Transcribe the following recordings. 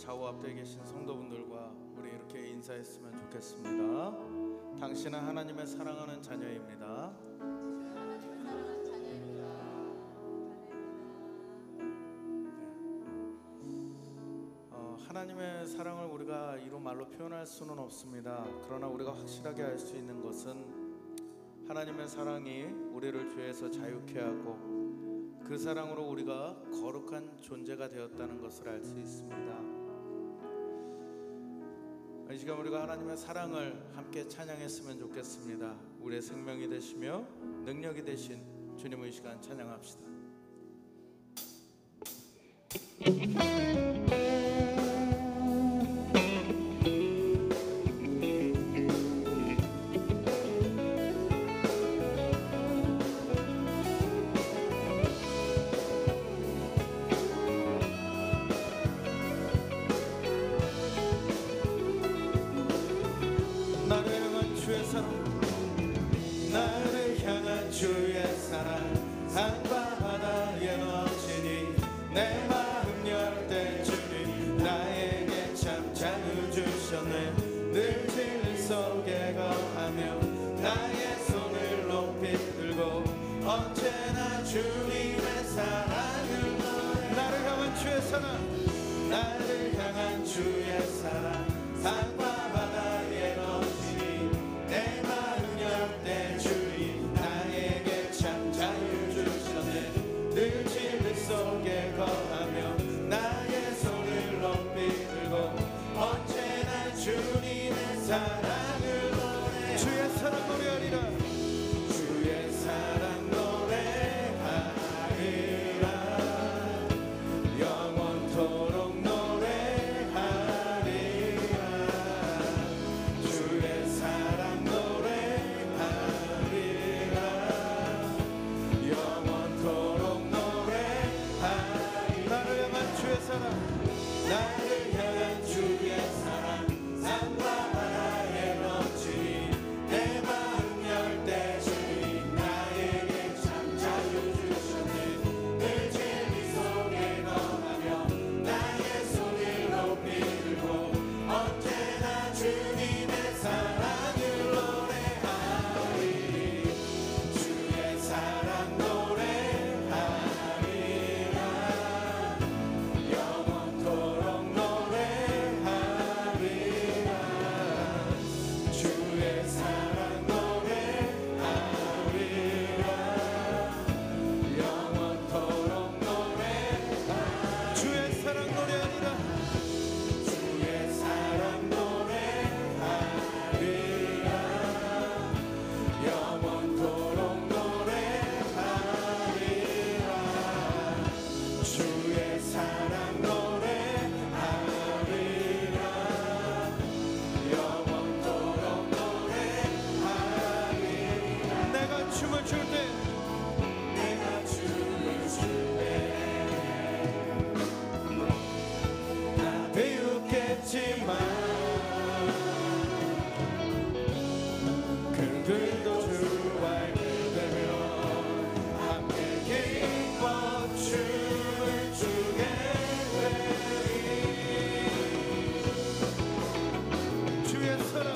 좌우 앞에 계신 성도분들과 우리 이렇게 인사했으면 좋겠습니다. 당신은 하나님의 사랑하는 자녀입니다. 하나님의 사랑을 우리가 이루 말로 표현할 수는 없습니다. 그러나 우리가 확실하게 알 수 있는 것은 하나님의 사랑이 우리를 죄에서 자유케 하고 그 사랑으로 우리가 거룩한 존재가 되었다는 것을 알 수 있습니다. 이 시간 우리가 하나님의 사랑을 함께 찬양했으면 좋겠습니다. 우리의 생명이 되시며 능력이 되신 주님의 이 시간 찬양합시다. 나를 향한 주의 사랑 산과 바다에 넘치니 내 마음 열 때 주님 나에게 참 자유 주셨네. 늘 진리 속에 거하며 나의 손을 높이 들고 언제나 주님의 사랑을 노래. 나를 향한 주의 사랑 나를 향한 주의 사랑 산과 바다에 넘치니 내 마음 열 때 주님 나에게 참 자유 주셨네. 늘 진리 속에 거하며 나의 손을 높이 들고 언제나 주님의 사랑을 노래. 주의 사랑 노래하리라. 주의 사랑 노래하리라. 영원토록 나를 향한 주의 사랑 산과 바다에 넘치니 내 마음 열 때 주님 나에게 참 자유 주셨네. 늘 진리 속에 거하며 나의 손을 높이 들고 언제나 주님의 사랑을 노래하리. 주의 사랑 그들도 주 알게 되며 함께 기뻐 춤을 추게 되리. 주의 사랑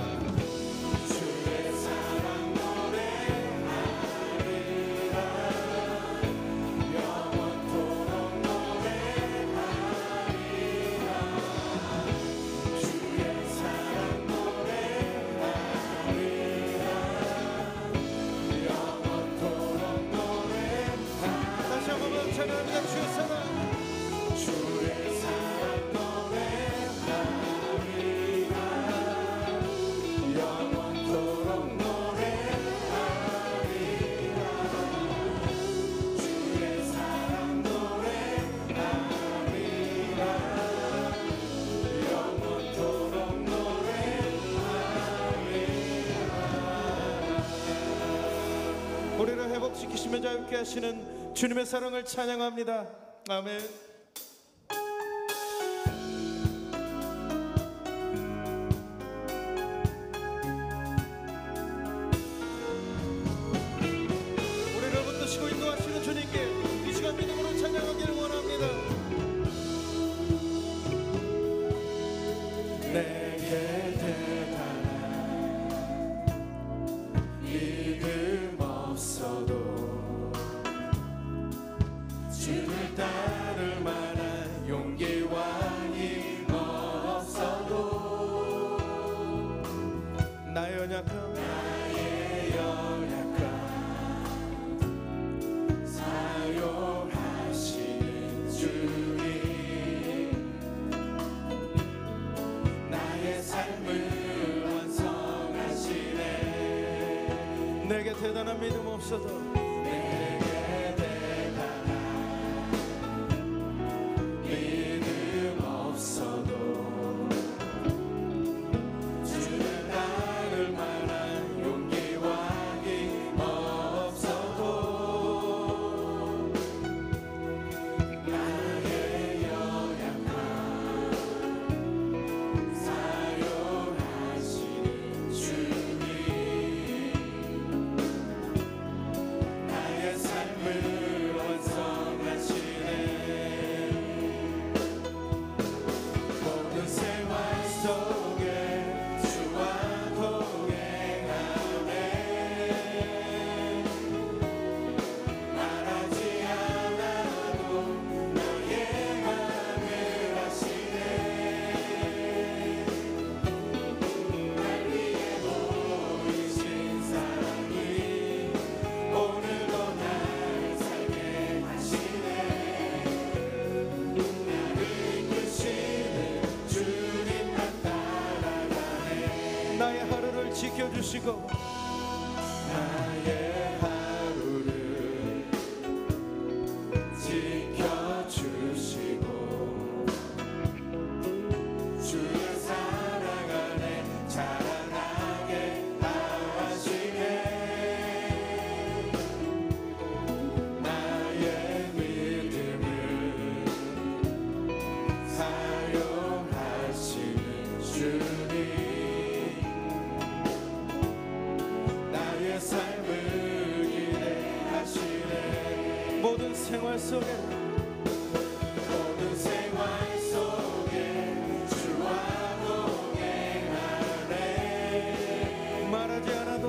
주의 사랑 노래하리라. 영원토록 노래하리라. 주의 사랑 찬양합니다. 주의 사랑 주의 사랑 노래하리라. 영원토록 노래하리라. 주의 사랑 노래하리라. 영원토록 노래하리라. 우리를 회복시키시며 자유케 하시는 주님의 사랑을 찬양합니다. 아멘. 우리를 붙드시고 인도하시는 주님께 이 시간 믿음으로 찬양하기를 원합니다. 주를 따를 만한 용기와 힘 없어도 나의 연약함 사용하시는 주님 나의 삶을 완성하시네. 내게 대단한 믿음 없어도 지켜주시고 나의 하루를 지켜주시고 주의 사랑 안에 자라나게 하시네. 나의 믿음을 사용하시는 주님 삶을 기대하시네. 모든 생활 속에 주와 동행하네. 말하지 않아도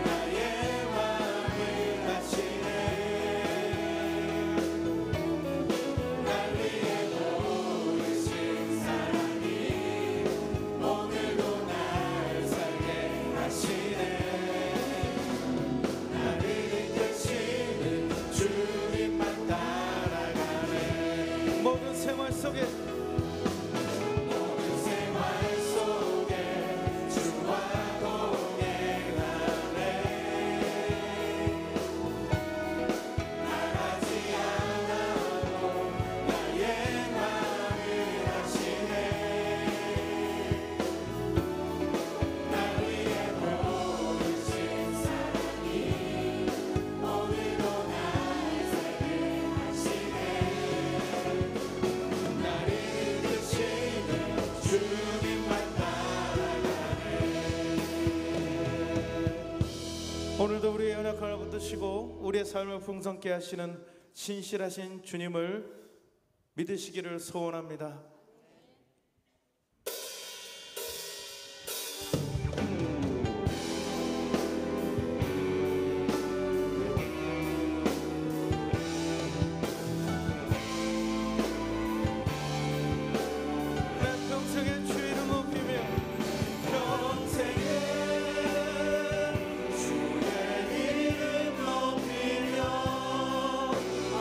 나의 마음을 아시네. 날 위해 보이신 사랑이 오늘도 나를 이끄시는 주님만 따라가네. 모든 생활 속에 주와 동행하네. 말하지 않아도 나의 마음을 아시네. 날 위해 보이신 사랑이 오늘도 날 살게 하시네. 나를 이끄시는 주님만 따라가네. 오늘도 우리의 연약함을 붙드시고 우리의 삶을 풍성케 하시는 신실하신 주님을 믿으시기를 소원합니다.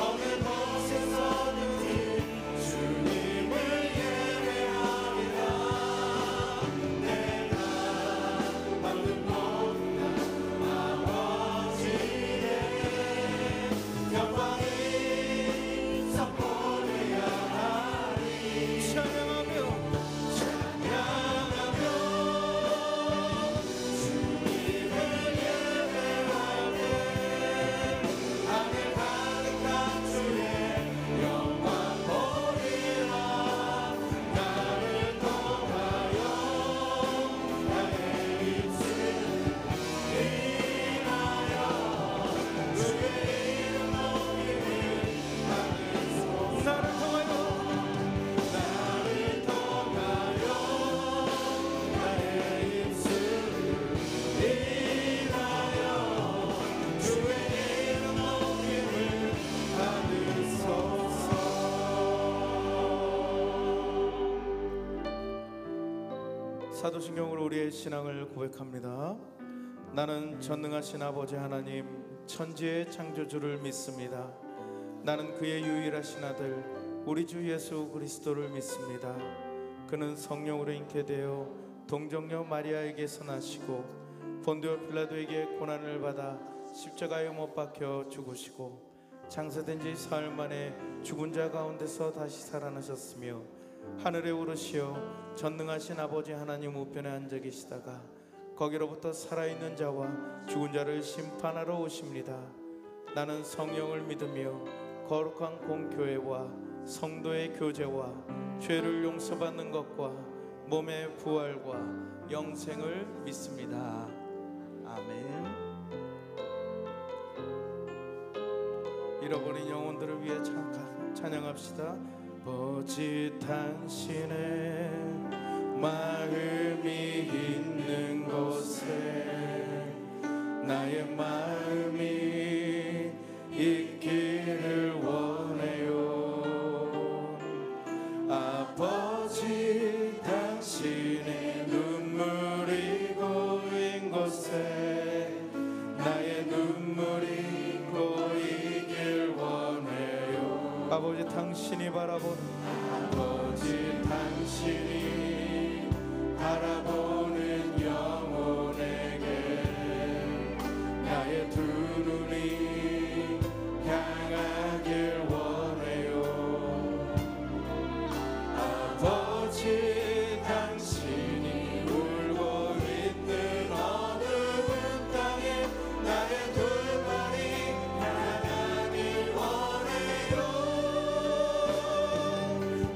어느 곳에서든지 주님을 사도신경으로 우리의 신앙을 고백합니다. 나는 전능하신 아버지 하나님 천지의 창조주를 믿습니다. 나는 그의 유일하신 아들 우리 주 예수 그리스도를 믿습니다. 그는 성령으로 잉태되어 동정녀 마리아에게서 나시고 본디오 빌라도에게 고난을 받아 십자가에 못 박혀 죽으시고 장사된 지 사흘 만에 죽은 자 가운데서 다시 살아나셨으며 하늘에 오르시어 전능하신 아버지 하나님 우편에 앉아 계시다가 거기로부터 살아있는 자와 죽은 자를 심판하러 오십니다. 나는 성령을 믿으며 거룩한 공교회와 성도의 교제와 죄를 용서받는 것과 몸의 부활과 영생을 믿습니다. 아멘. 잃어버린 영혼들을 위해 찬양합시다. 아버지 당신의 마음이 있는 곳에 나의 마음이 있기를 원해요. 아버지 당신의 눈물이 고인 곳에 나의 눈물이 고이길 원해요. 아버지 당신이 아버지 당신이 바라보는 영혼에게 나의 두 눈이 향하길 원해요. 아버지 당신이 울고 있는 어두운 땅에 나의 두 발이 향하길 원해요.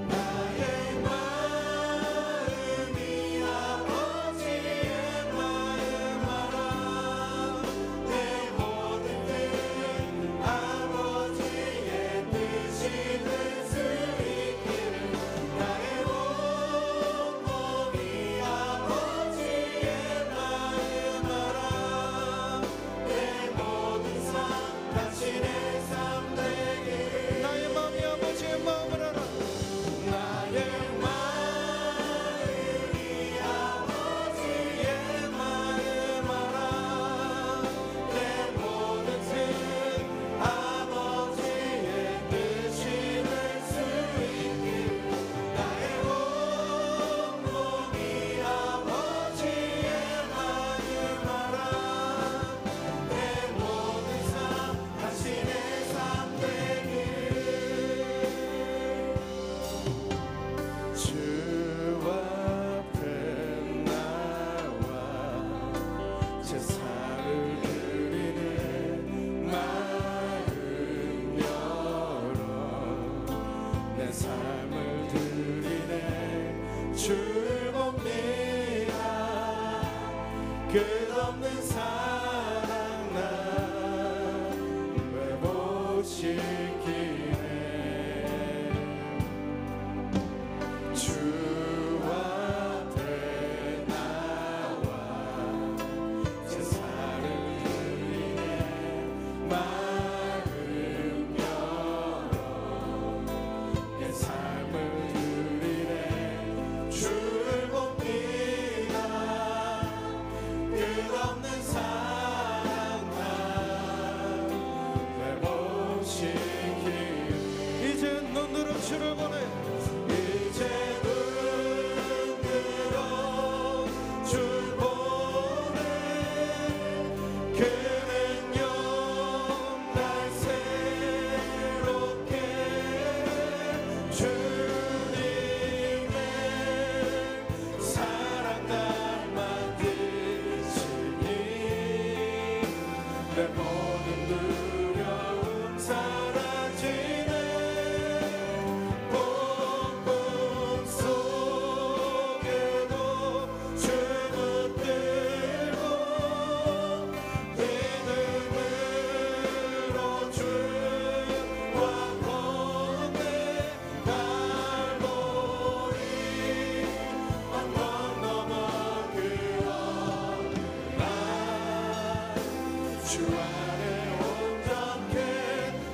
나의 마음이 아버지의 마음 알아. 내 모든 뜻 아버지의 뜻이 될 수 있기를. 나의 온몸이 아버지의 마음 알아. 내 모든 삶 당신의 삶 되기를. 나의 마음이 아버지의 마음을 알아. 나의 마음이 아버지의 마음 알아. 내 모든 뜻 아버지의 뜻이 될 수 있기를. 나의 온몸이 아버지의 마음 알아. 내 모든 삶 당신의 삶 되기를. 주 앞에 나와 제사를 드리네. 마음 열어 내 삶을 드리네. 주를 봅니다. 끝없는 사랑 나 회복시키네. 주 앞에 나와 제사를 드리네. 마음 열어 내 삶을 드리네. 주를 봅니다. 끝없는 사랑 나 회복시키네. 이제 눈으로 주를 보내. 이제 눈으로 줄 보내. 그는요 날 새롭게 주님의 사랑 날 만드시니 내 모든 두려움 사라지네. 봄 속에도 주 붙들고 믿음으로 주와 걷네. 갈보리 언덕 넘어 그 어느 날 주 안에 온전케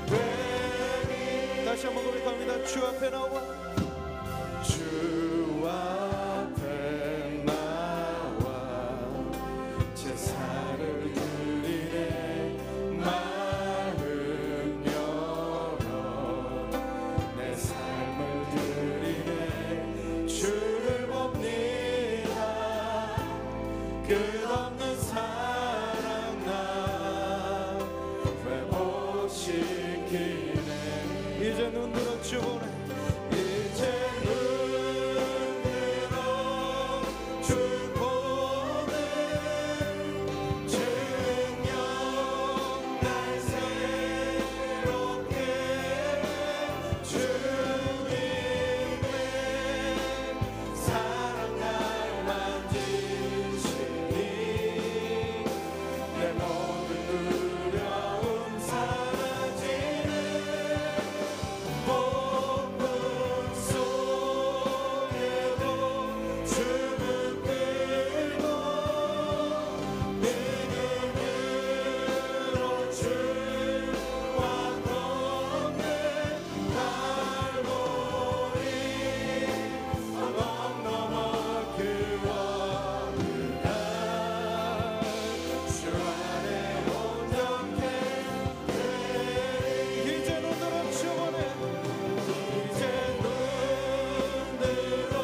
되니. 다시 한번 고백합니다. 주 앞에 나와. 주 앞에 나와 느끼네. 이제 눈들어 주보네. 이제 눈들어 주보네. 증명 날 새롭게 주님의 사랑 날 만지시니 내 모든 두려움 사라지네. 폭풍 속에도 춤을 끌고 믿음으로 주와 걷네. 갈보리 언덕 넘어 그와 주 안에 온전케 되리. 이제 눈들어 주보네. 이제 눈들어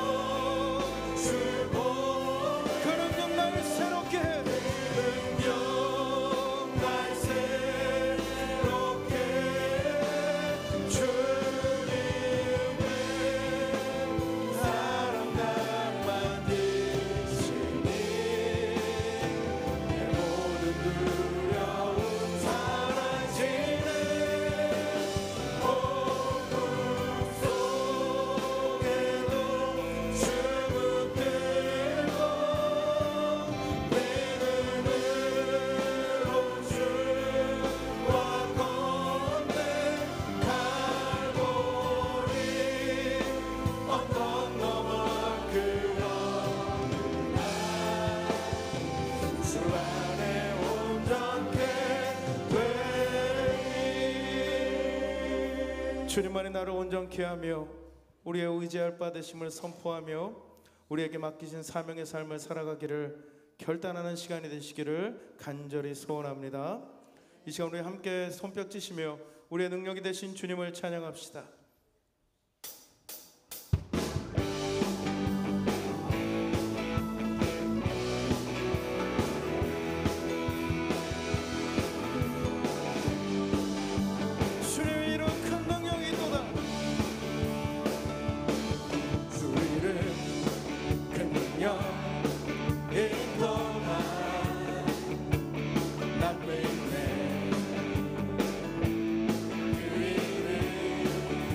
주보네. 그 능력 날 새롭게 해. 능력 날 새롭게 주님의 사랑 날 만드시니 내 모든 두려움 사라지네. 폭풍 속에도 춤을 끌고 믿음으로 주와 걷네. 갈보리 언덕 넘어 그와 주 안에 온전케 되리. 주님만이 나를 온전케 하며 우리의 의지할 바 되심을 선포하며 우리에게 맡기신 사명의 삶을 살아가기를 결단하는 시간이 되시기를 간절히 소원합니다. 이 시간 우리 함께 손뼉 치시며 우리의 능력이 되신 주님을 찬양합시다. 주님의 이름 큰 능력이 있도다. 주 이름 큰 능력 있도다. 난 믿네. 그 이름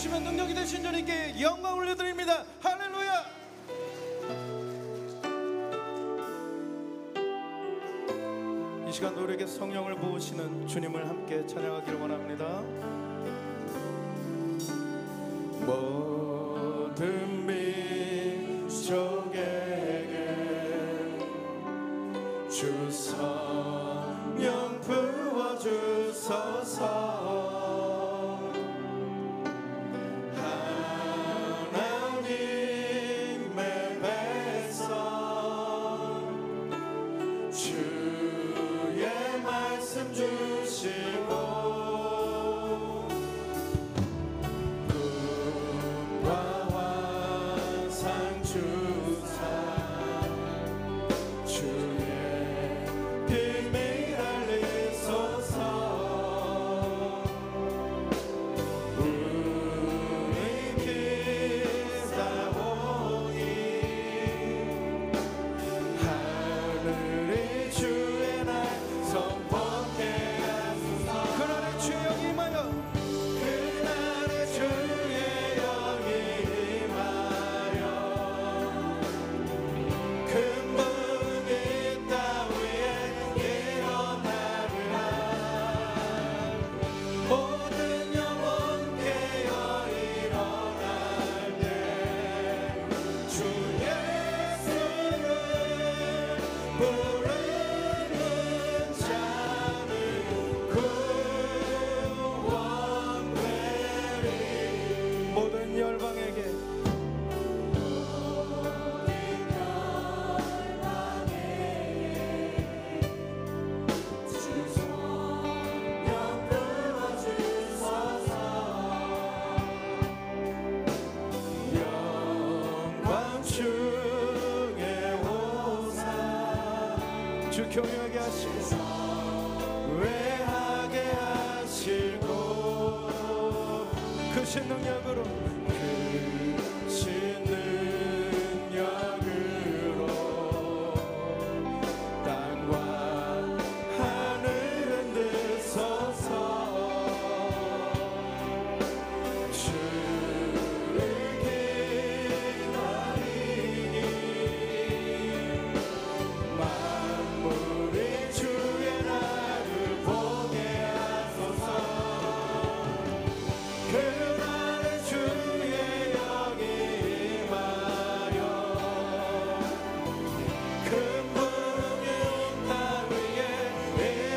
살아계시며 능력이 되신 주님께 영광 올려드립니다. 할렐루야. 이 시간 우리에게 성령을 부으시는 주님을 함께 찬양하기를 원합니다. 모든 민족에게 주 성령 부어주소서. 하나님의 백성 주의 말씀 주시고 주 경외하게 하시고 외하게 하시고 크신 능력으로 땅과 하늘 흔드소서. 주를 기다리니 주의 나를 보게 하소서. 그날에 주의 영이 임하여 큰 부흥이 온 땅 위에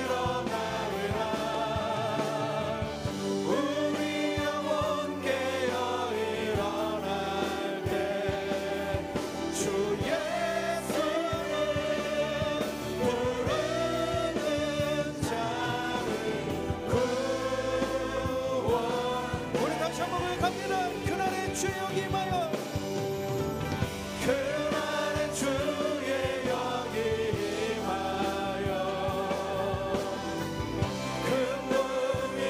일어나리라. 우리 영혼 깨어 일어날 때 주 예수를 부르는 자는 구원. 우리 다시 한번 고백합니다. 그날에 주의 영이 임하여 그날에 주의 영이 임하여 큰 부흥이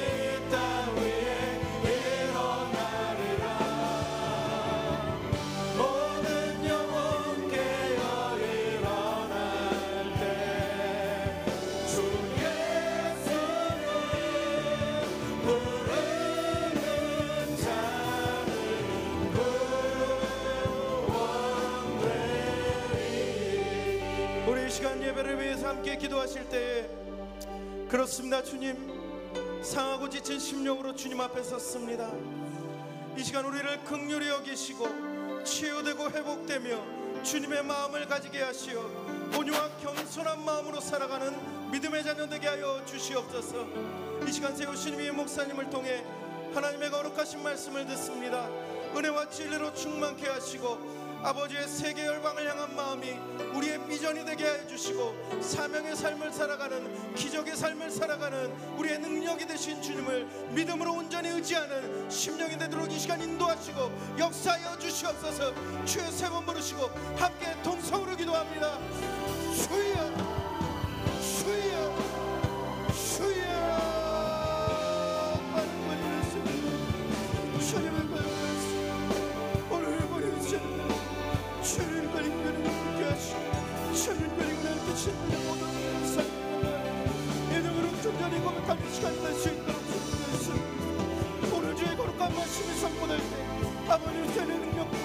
땅 위에 일어나리라. 모든 영혼 깨어 일어날 때 주 예수를 부르는 자는 구원되리. 우리 이 시간 예배를 위해서 함께 기도하실 때에 그렇습니다. 주님, 상하고 지친 심령으로 주님 앞에 섰습니다. 이 시간 우리를 긍휼히 여기시고 치유되고 회복되며 주님의 마음을 가지게 하시어 온유와 겸손한 마음으로 살아가는 믿음의 자녀 되게 하여 주시옵소서. 이 시간 세우신 위 목사님을 통해 하나님의 거룩하신 말씀을 듣습니다. 은혜와 진리로 충만케 하시고 아버지의 세계 열방을 향한 마음이 우리의 비전이 되게 하여 주시고 사명의 삶을 살아가는 기적의 삶을 살아가는 우리의 능력이 되신 주님을 믿음으로 온전히 의지하는 심령이 되도록 이 시간 인도하시고 역사하여 주시옵소서. 주의 세 번 부르시고 함께 동성으로 기도합니다. 주여 주여 주여. 주님을 바라보면서 오늘 버리시는 주님을 버리는 함께 하시고 주님을 버리는 함께 주님을 모든 삶을 예능으로 존재하는 고백하는 시간이 될 수 있도록 주님께서 오늘 주의 거룩한 말씀이 선포되어 하나님 자녀의 능력도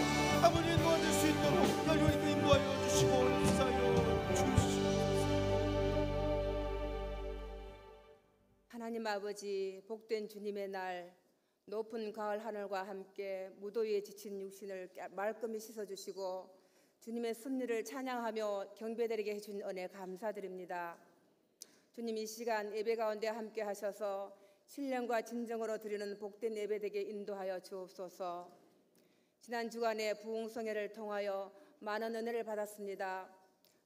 아버지의 도와줄 수 있도록 열려니까 인도하여 주시고 역사하여 주시옵소서. 하나님 아버지, 복된 주님의 날, 높은 가을 하늘과 함께 무더위에 지친 육신을 말끔히 씻어주시고 주님의 섭리를 찬양하며 경배드리게 해준 은혜 감사드립니다. 주님, 이 시간 예배 가운데 함께 하셔서 신령과 진정으로 드리는 복된 예배 되게 인도하여 주옵소서. 지난 주간에 부흥성회를 통하여 많은 은혜를 받았습니다.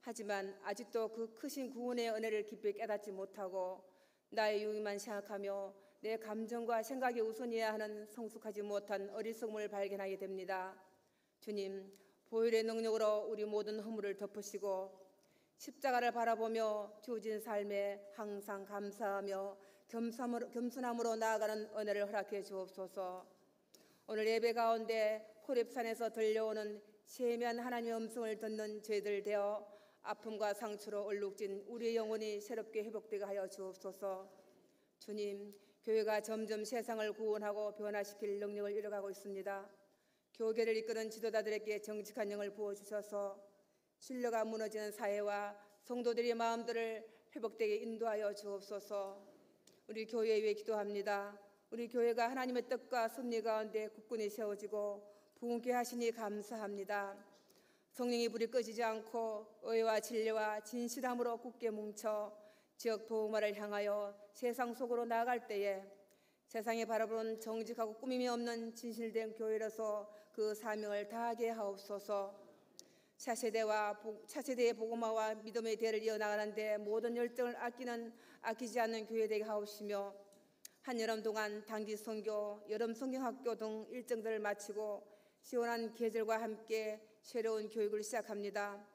하지만 아직도 그 크신 구원의 은혜를 깊이 깨닫지 못하고 나의 유익만 생각하며 내 감정과 생각이 우선이어야 하는 성숙하지 못한 어리석음을 발견하게 됩니다. 주님, 보혈의 능력으로 우리 모든 허물을 덮으시고 십자가를 바라보며 주어진 삶에 항상 감사하며 겸손함으로 나아가는 은혜를 허락해 주옵소서. 오늘 예배 가운데 호렙산에서 들려오는 세미한 하나님의 음성을 듣는 저희들 되어 아픔과 상처로 얼룩진 우리의 영혼이 새롭게 회복되게 하여 주옵소서. 주님, 교회가 점점 세상을 구원하고 변화시킬 능력을 잃어가고 있습니다. 교계를 이끄는 지도자들에게 정직한 영을 부어주셔서 신뢰가 무너지는 사회와 성도들의 마음들을 회복되게 인도하여 주옵소서. 우리 교회 위해 기도합니다. 우리 교회가 하나님의 뜻과 섭리 가운데 굳건히 세워지고 부흥케 하시니 감사합니다. 성령의 불이 꺼지지 않고 의와 진리와 진실함으로 굳게 뭉쳐 지역 도우마를 향하여 세상 속으로 나아갈 때에 세상에 바라보는 정직하고 꾸밈이 없는 진실된 교회로서 그 사명을 다하게 하옵소서. 차세대의 복음화와 믿음의 대를 이어나가는데 모든 열정을 아끼지 않는 교회 되게 하옵시며 한여름 동안 단기 선교, 여름 성경학교 등 일정들을 마치고 시원한 계절과 함께 새로운 교육을 시작합니다.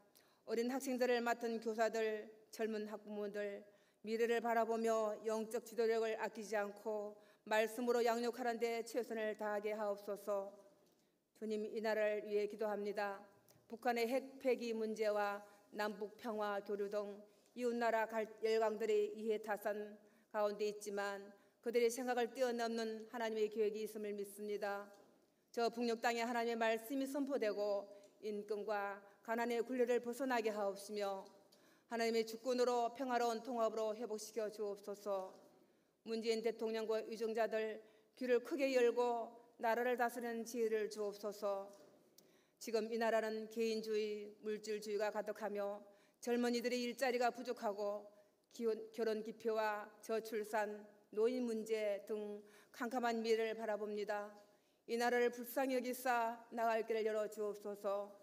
어린 학생들을 맡은 교사들, 젊은 학부모들, 미래를 바라보며 영적 지도력을 아끼지 않고 말씀으로 양육하는 데 최선을 다하게 하옵소서. 주님, 이 나라를 위해 기도합니다. 북한의 핵 폐기 문제와 남북 평화 교류 등 이웃나라 열강들의 이해 타산 가운데 있지만 그들의 생각을 뛰어넘는 하나님의 계획이 있음을 믿습니다. 저 북녘 땅에 하나님의 말씀이 선포되고 인권과 가난의 굴레를 벗어나게 하옵시며 하나님의 주권으로 평화로운 통합으로 회복시켜 주옵소서. 문재인 대통령과 유정자들 귀를 크게 열고 나라를 다스리는 지혜를 주옵소서. 지금 이 나라는 개인주의, 물질주의가 가득하며 젊은이들의 일자리가 부족하고 결혼 기피와 저출산, 노인 문제 등 캄캄한 미래를 바라봅니다. 이 나라를 불쌍히 여기사 나갈 길을 열어 주옵소서.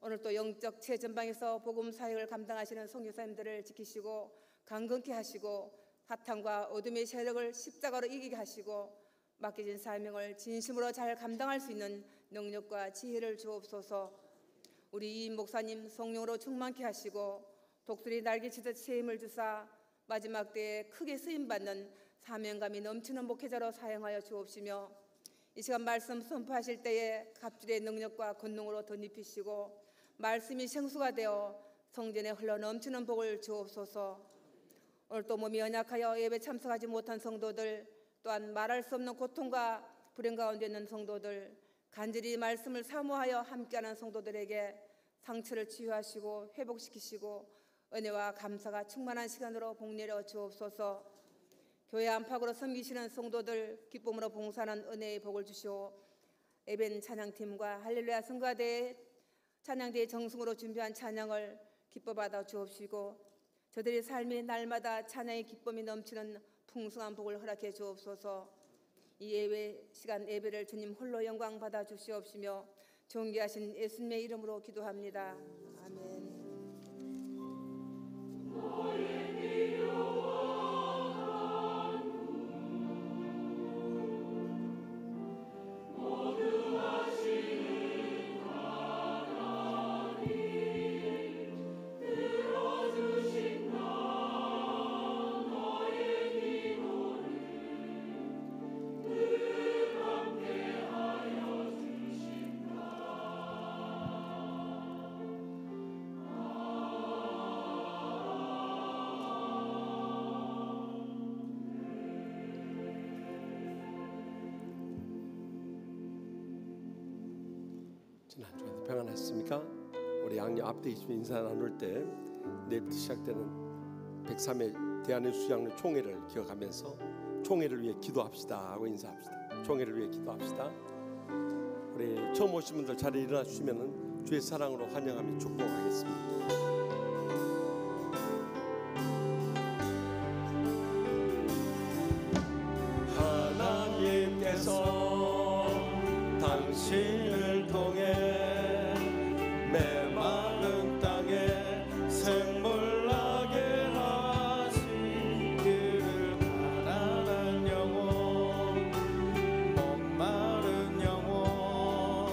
오늘 또 영적 최전방에서 복음 사역을 감당하시는 선교사님들을 지키시고 강건케 하시고 사탄과 어둠의 세력을 십자가로 이기게 하시고 맡겨진 사명을 진심으로 잘 감당할 수 있는 능력과 지혜를 주옵소서. 우리 이인 목사님 성령으로 충만케 하시고 독수리 날개치듯 새 힘을 주사 마지막 때에 크게 쓰임받는 사명감이 넘치는 목회자로 사용하여 주옵시며 이 시간 말씀 선포하실 때에 갑질의 능력과 권능으로 덧입히시고 말씀이 생수가 되어 성전에 흘러 넘치는 복을 주옵소서. 오늘 또 몸이 연약하여 예배 참석하지 못한 성도들, 또한 말할 수 없는 고통과 불행 가운데 있는 성도들, 간절히 말씀을 사모하여 함께하는 성도들에게 상처를 치유하시고 회복시키시고 은혜와 감사가 충만한 시간으로 복내려 주옵소서. 교회 안팎으로 섬기시는 성도들 기쁨으로 봉사하는 은혜의 복을 주시오. 에벤 찬양팀과 할렐루야 성가대의 찬양대의 정승으로 준비한 찬양을 기뻐 받아 주옵시고 저들의 삶이 날마다 찬양의 기쁨이 넘치는 풍성한 복을 허락해 주옵소서. 이 예배 시간 예배를 주님 홀로 영광 받아 주시옵시며 존귀하신 예수님의 이름으로 기도합니다. 아멘. 지난주에도 평안하셨습니까? 우리 양녀 앞에 계시면 인사 나눌 때 내일부터 시작되는 103회 대한예수 장로 총회를 기억하면서 총회를 위해 기도합시다 하고 인사합시다. 총회를 위해 기도합시다. 우리 처음 오신 분들 자리에 일어나 주시면은 주의 사랑으로 환영하며 축복하겠습니다. 하나님께서 당신을 통해 메마른 땅에 샘물 나게 하시기를 가난한 영혼 목마른 영혼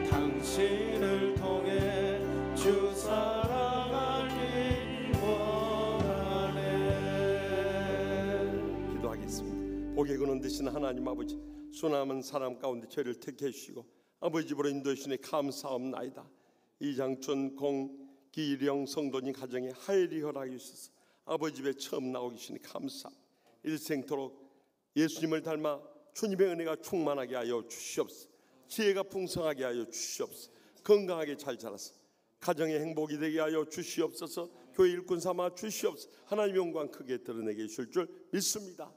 당신을 통해 주 사랑하기 원하네. 기도하겠습니다. 복에 거는 되신 하나님 아버지, 수남은 사람 가운데 저희를 택해 주시고 아버지 집으로 인도해 주시니 감사옵나이다. 이장춘 공기령 성도님 가정에 하일이 허락해 주셔서 아버지 집에 처음 나오기 주시니 감사합니다. 일생토록 예수님을 닮아 주님의 은혜가 충만하게 하여 주시옵소서. 지혜가 풍성하게 하여 주시옵소서. 건강하게 잘 자라서 가정의 행복이 되게 하여 주시옵소서. 교회 일꾼 삼아 주시옵소서. 하나님의 영광 크게 드러내게 해주실 줄 믿습니다.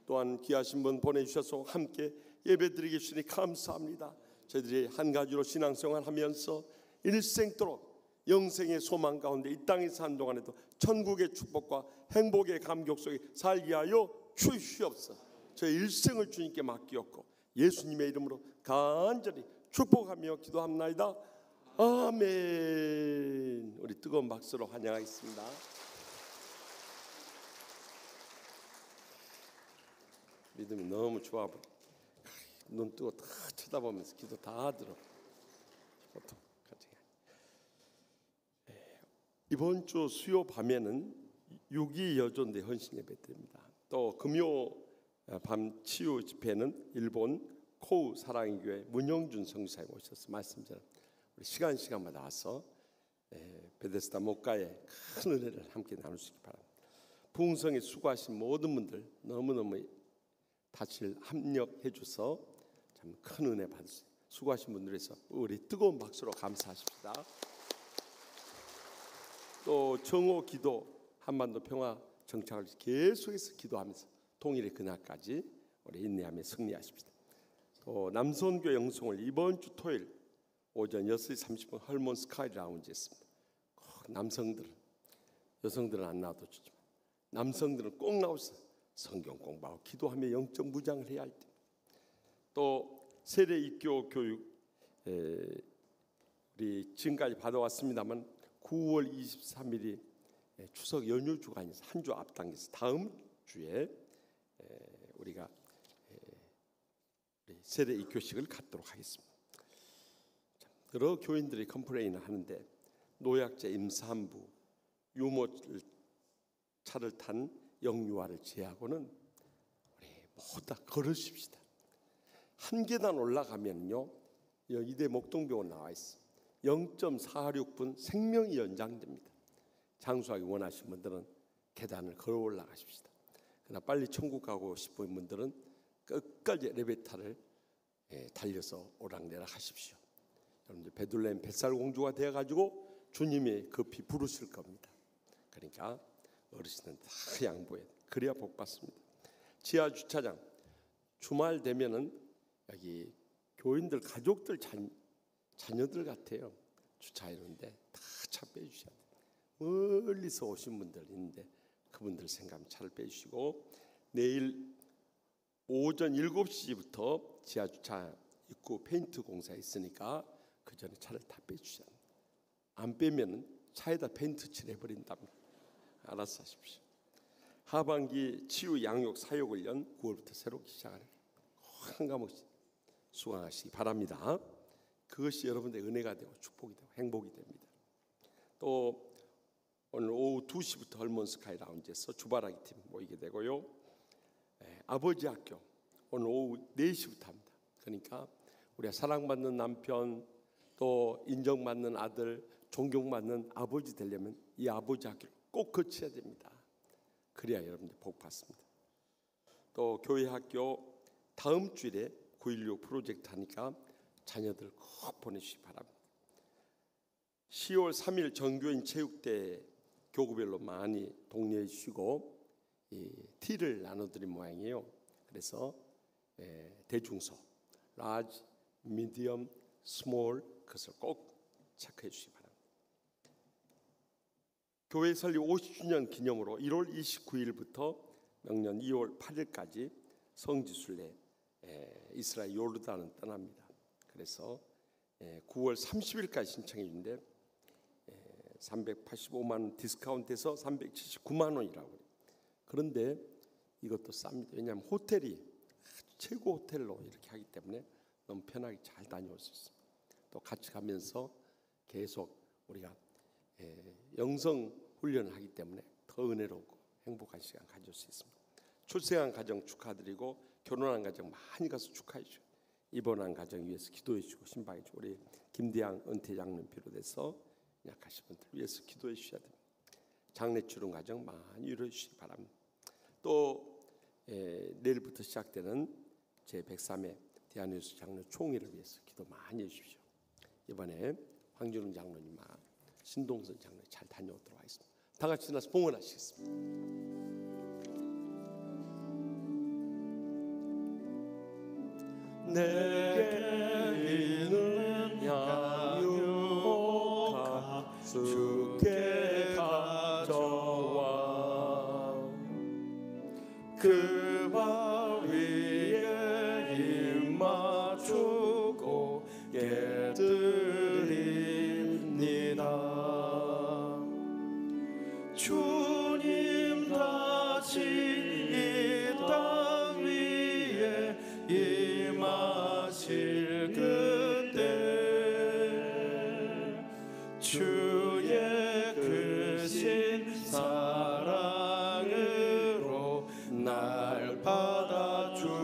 또한 귀하신 분 보내주셔서 함께 예배드리게 주시니 감사합니다. 저희들이 한 가지로 신앙생활하면서 일생토록 영생의 소망 가운데 이 땅에 사는 동안에도 천국의 축복과 행복의 감격 속에 살게 하여 주시옵소서. 저희 일생을 주님께 맡기었고 예수님의 이름으로 간절히 축복하며 기도합나이다. 아멘. 우리 뜨거운 박수로 환영하겠습니다. 믿음이 너무 좋아 보여. 눈 뜨고 다 쳐다보면서 기도 다 들어. 보통 이번 주 수요 밤에는 6.2 여존대 헌신 예배 드립니다. 또 금요 밤 치유 집회는 일본 코우 사랑의 교회 문영준 성지사님 오셔서 말씀 전해 우리 시간마다 와서 베데스다 목가의 큰 은혜를 함께 나누시기 바랍니다. 부흥성에 수고하신 모든 분들 너무너무 다시 합력해 줘서 참 큰 은혜 받으세요. 수고하신 분들에서 우리 뜨거운 박수로 감사하십시다. 또 정오 기도 한반도 평화 정착을 계속해서 기도하면서 통일의 그날까지 우리 인내하며 승리하십시다. 또 남선교 영성을 이번 주 토요일 오전 6시 30분 헐몬 스카이 라운지에 있습니다. 남성들은 여성들은 안 나와도 좋지만 남성들은 꼭 나오셔서 성경 공부하고 기도하며 영적 무장을 해야 할 때, 또 세례 입교 교육 우리 지금까지 받아왔습니다만 9월 23일이 추석 연휴 주간에서 한 주 앞당겨서 다음 주에 우리가 세례 입교식을 갖도록 하겠습니다. 여러 교인들이 컴플레인을 하는데 노약자 임산부 유모차를 탄 영유아를 제하고는 우리 모두 다 걸으십시다. 한 계단 올라가면요 이대 목동병원 나와 있어 0.46분 생명이 연장됩니다. 장수하기 원하시는 분들은 계단을 걸어 올라가십시다. 그러나 빨리 천국 가고 싶은 분들은 끝까지 엘리베이터를 달려서 오락내락 하십시오. 여러분들 베들레헴 뱃살공주가 되어가지고 주님이 급히 부르실 겁니다. 그러니까 어르신은 다 양보해. 그래야 복 받습니다. 지하 주차장 주말 되면은 여기 교인들 가족들 자녀들 같아요. 주차하는데 다 차 빼주셔야 돼요. 멀리서 오신 분들 있는데 그분들 생각하면 차를 빼주시고 내일 오전 7시부터 지하 주차 입구 페인트 공사 있으니까 그 전에 차를 다 빼주셔야 돼요. 안 빼면 차에다 페인트 칠해버린답니다. 알아서 하십시오. 하반기 치유 양육 사역을 연 9월부터 새롭게 시작하는 한 과목씩 수강하시기 바랍니다. 그것이 여러분들의 은혜가 되고 축복이 되고 행복이 됩니다. 또 오늘 오후 2시부터 헐몬 스카이 라운지에서 주바라기 팀 모이게 되고요. 아버지 학교 오늘 오후 4시부터 합니다. 그러니까 우리가 사랑받는 남편 또 인정받는 아들 존경받는 아버지 되려면 이 아버지 학교를 꼭 거쳐야 됩니다. 그래야 여러분들 복 받습니다. 또 교회 학교 다음 주일에 9.16 프로젝트 하니까 자녀들 꼭 보내주시기 바랍니다. 10월 3일 전교인 체육대 교구별로 많이 독려해 주시고 이 티를 나눠드린 모양이에요. 그래서 대중소, large, medium, small 그것을 꼭 체크해 주시기 바랍니다. 교회 설립 50주년 기념으로 1월 29일부터 명년 2월 8일까지 성지순례 이스라엘 요르단을 떠납니다. 그래서 9월 30일까지 신청해 주는데 385만 원 디스카운트해서 379만 원이라고 해요. 그런데 이것도 쌉니다. 왜냐하면 호텔이 아주 최고 호텔로 이렇게 하기 때문에 너무 편하게 잘 다녀올 수 있습니다. 또 같이 가면서 계속 우리가 영성 훈련을 하기 때문에 더 은혜롭고 행복한 시간 가질 수 있습니다. 출생한 가정 축하드리고 결혼한 가정 많이 가서 축하해 주시고 입원한 가정 위해서 기도해 주시고 신방해 주시고 우리 김대양 은퇴 장로님 비롯해서 약하신 분들 위해서 기도해 주셔야 됩니다. 장례 치른 가정 많이 이루어 주시기 바랍니다. 또 내일부터 시작되는 제103회 대한예수 장로 총회를 위해서 기도 많이 해 주십시오. 이번에 황준웅 장로님과 신동선 장로님 잘 다녀오도록 하겠습니다. 다 같이 나서 봉헌하시겠습니다. 내게 있는 양육하 주께 가져와 그 발 위에 입 맞추고 깨드립니다. 주님 다시 이 땅 위에 임하실 그때 주의 크신 사랑으로 날 받아주소서.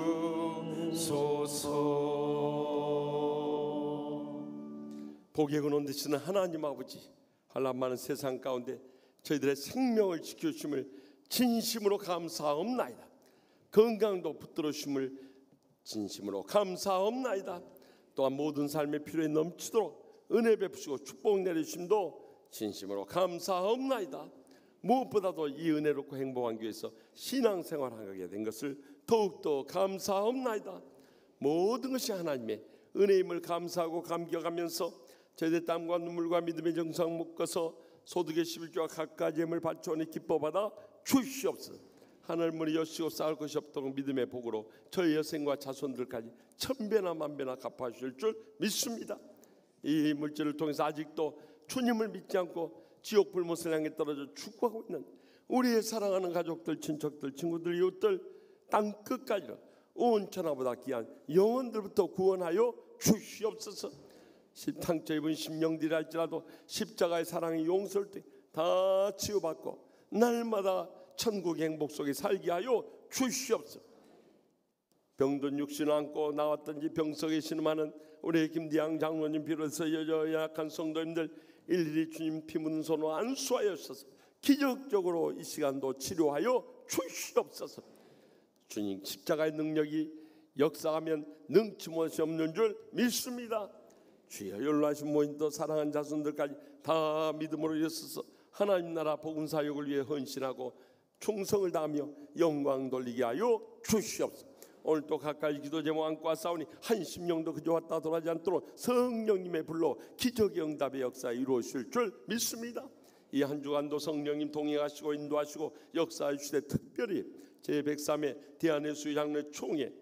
복의 근원 되시는 하나님 아버지, 환난 많은 세상 가운데 저희들의 생명을 지켜주심을 진심으로 감사하옵나이다. 건강도 붙들어 주심을 진심으로 감사하옵나이다. 또한 모든 삶의 필요에 넘치도록 은혜 베푸시고 축복 내려주심도 진심으로 감사하옵나이다. 무엇보다도 이 은혜롭고 행복한 교회에서 신앙생활하게 된 것을 더욱더 감사하옵나이다. 모든 것이 하나님의 은혜임을 감사하고 감격하면서 저희들 땀과 눈물과 믿음의 정성 묶어서 소득의 11조와 각가지 예물 바쳐오니 기뻐받아 주시옵소서. 하늘문이 여시고 쌓을 것이 없도록 믿음의 복으로 저희 여생과 자손들까지 천배나 만배나 갚아주실 줄 믿습니다. 이 물질을 통해서 아직도 주님을 믿지 않고 지옥 불못을 향해 떨어져 죽어가고 있는 우리의 사랑하는 가족들, 친척들, 친구들, 이웃들 땅끝까지로 온 천하보다 귀한 영혼들부터 구원하여 주시옵소서. 상처 입은 심령들이 할지라도 십자가의 사랑의 용서를 다 치유받고 날마다 천국의 행복 속에 살게 하여 주시옵소서. 병든 육신을 안고 나왔던지 병석에 신음하는 우리 김대양 장로님 비롯해서 연약한 성도님들 일일이 주님 피 묻은 손으로 안수하여 주셔서 기적적으로 이 시간도 치료하여 주시옵소서. 주님 십자가의 능력이 역사하면 능치 못이 없는 줄 믿습니다. 주여 연로하신 모인도 사랑한 자손들까지 다 믿음으로 일어서서 하나님 나라 복음 사역을 위해 헌신하고 충성을 다하며 영광 돌리게 하여 주시옵소서. 오늘 또 가까이 기도 제목 안고 싸우니 한 심령도 그저 왔다 돌아지 않도록 성령님의 불로 기적의 응답의 역사 이루어질 줄 믿습니다. 이 한 주간도 성령님 동행하시고 인도하시고 역사해 주시되 특별히 제103회 대한예수 장로회 총회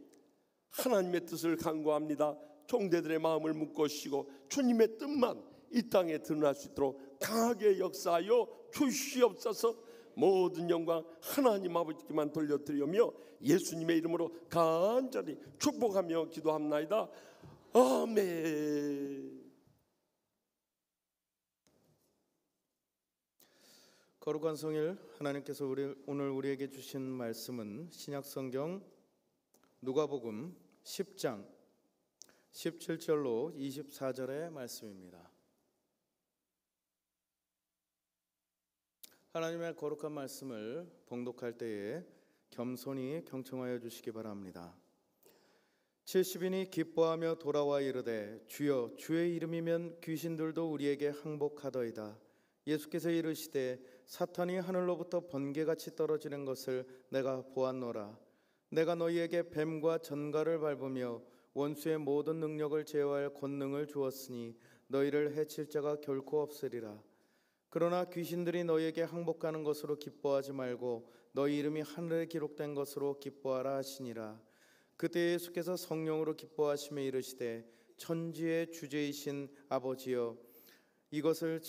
하나님의 뜻을 간구합니다. 총대들의 마음을 묶으시고 주님의 뜻만 이 땅에 드러날 수 있도록 강하게 역사하여 주시옵소서. 모든 영광 하나님 아버지께만 돌려드리며 예수님의 이름으로 간절히 축복하며 기도합나이다. 아멘. 거룩한 성일, 하나님께서 오늘 우리에게 주신 말씀은 신약성경 누가복음 10장 17절로 24절의 말씀입니다. 하나님의 거룩한 말씀을 봉독할 때에 겸손히 경청하여 주시기 바랍니다. 70인이 기뻐하며 돌아와 이르되 주여 주의 이름이면 귀신들도 우리에게 항복하더이다. 예수께서 이르시되 사탄이 하늘로부터 번개같이 떨어지는 것을 내가 보았노라. 내가 너희에게 뱀과 전갈을 밟으며 원수의 모든 능력을 제어할 권능을 주었으니 너희를 해칠 자가 결코 없으리라. 그러나 귀신들이 너희에게 항복하는 것으로 기뻐하지 말고 너희 이름이 하늘에 기록된 것으로 기뻐하라 하시니라. 그때 예수께서 성령으로 기뻐하시며 이르시되 천지의 주제이신 아버지여 이것을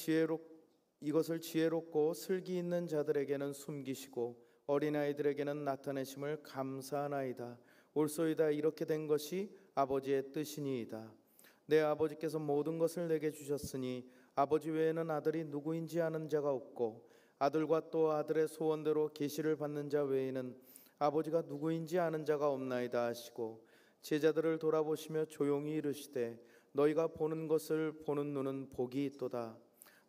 지혜롭고 슬기 있는 자들에게는 숨기시고 어린아이들에게는 나타내심을 감사하나이다. 옳소이다. 이렇게 된 것이 아버지의 뜻이니이다. 내 아버지께서 모든 것을 내게 주셨으니 아버지 외에는 아들이 누구인지 아는 자가 없고 아들과 또 아들의 소원대로 계시를 받는 자 외에는 아버지가 누구인지 아는 자가 없나이다 하시고 제자들을 돌아보시며 조용히 이르시되 너희가 보는 것을 보는 눈은 복이 있도다.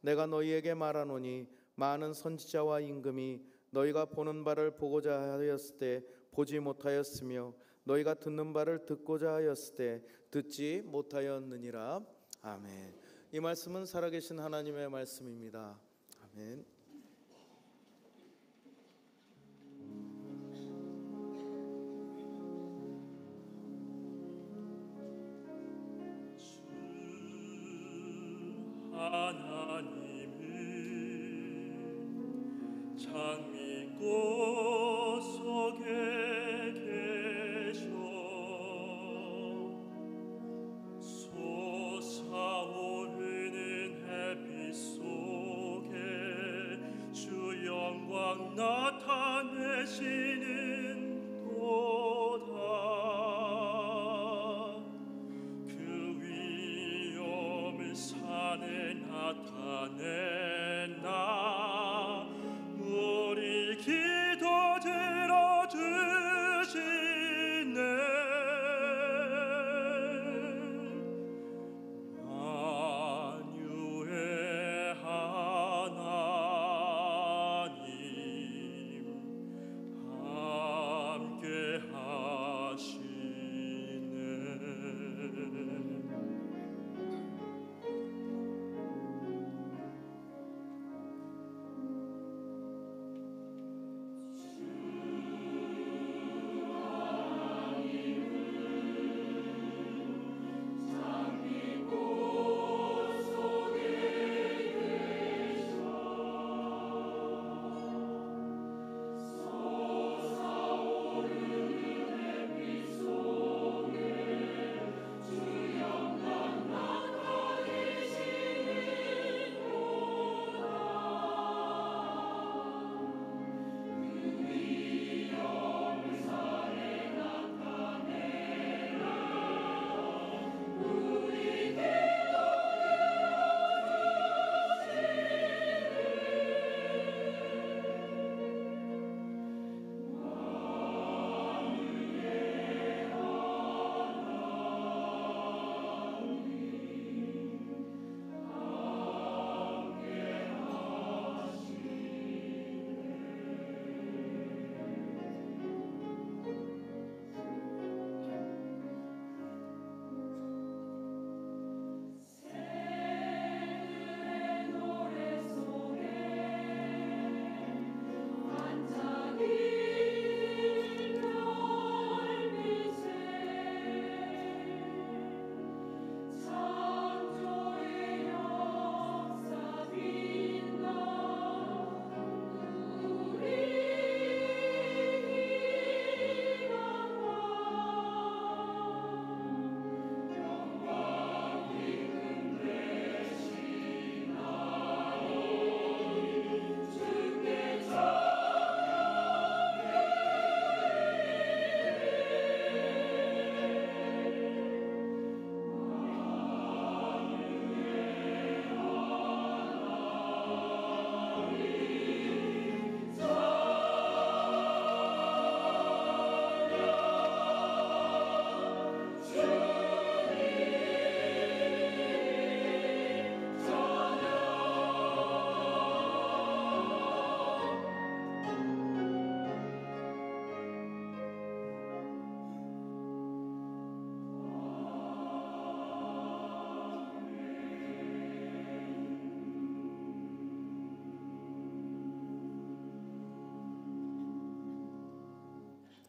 내가 너희에게 말하노니 많은 선지자와 임금이 너희가 보는 바를 보고자 하였을 때 보지 못하였으며 너희가 듣는 바를 듣고자 하였을 때 듣지 못하였느니라. 아멘. 이 말씀은 살아계신 하나님의 말씀입니다. 아멘. 하나님은 장미꽃 속에 계셔 솟아오르는 햇빛 속에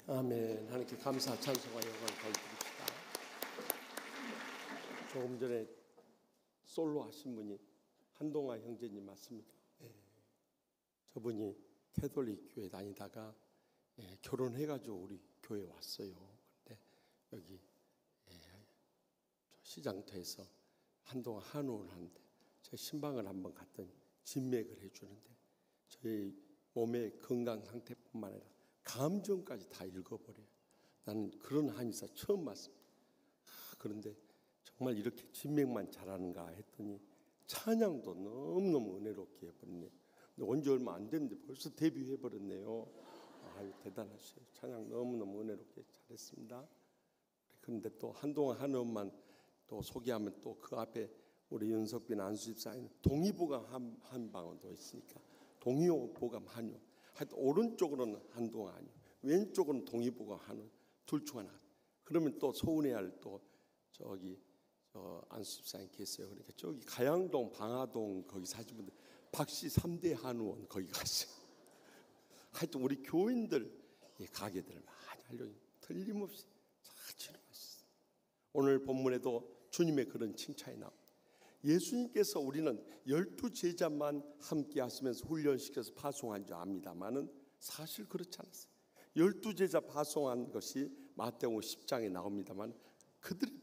아멘. 하나님께 감사 찬송과 영광 돌립시다. 조금 전에 솔로 하신 분이 한동아 형제님 맞습니까? 예. 저분이 캐톨릭 교회 다니다가 결혼해가지고 우리 교회 왔어요. 근데 여기 시장터에서 한동안 한의원을 하는데 제 신방을 한번 갔더니 진맥을 해주는데 저희 몸의 건강 상태뿐만 아니라 감정까지 다 읽어버려요. 나는 그런 한의사 처음 봤습니다. 그런데 정말 이렇게 진맥만 잘하는가 했더니 찬양도 너무너무 은혜롭게 해버렸네요. 근데 온지 얼마 안 됐는데 벌써 데뷔해버렸네요. 아유, 대단하셔요. 찬양 너무너무 은혜롭게 잘했습니다. 그런데 또 한동안 한의원만 또 소개하면 또 그 앞에 우리 윤석빈 안수집사에는 동의보감 한 방은 더 있으니까 동의보감 한의원. 하여튼 오른쪽으로는 한동안 한의원, 왼쪽으로는 동의보감 한의원, 둘 중 하나. 그러면 또 서운해할 또 저기 안수집사님 계세요. 그러니까 저기 가양동 방화동 거기 사신 분들 박씨 3대 한의원 거기 갔어요. 하여튼 우리 교인들 가게들을 많이 알려요. 틀림없이 잘 치료하셨어요. 오늘 본문에도 주님의 그런 칭찬이 나옵니다. 예수님께서 우리는 12제자만 함께 하시면서 훈련시켜서 파송한 줄 압니다만은 사실 그렇지 않았어요. 12제자 파송한 것이 마태복음 10장에 나옵니다만 그들이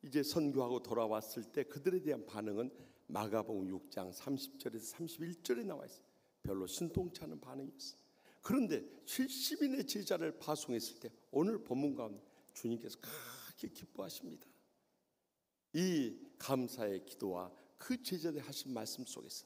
이제 선교하고 돌아왔을 때 그들에 대한 반응은 마가복음 6장 30절에서 31절에 나와 있어요. 별로 신통치 않은 반응이었어요. 그런데 70인의 제자를 파송했을 때 오늘 본문 가운데 주님께서 크게 기뻐하십니다. 이 감사의 기도와 그 제자들이 하신 말씀 속에서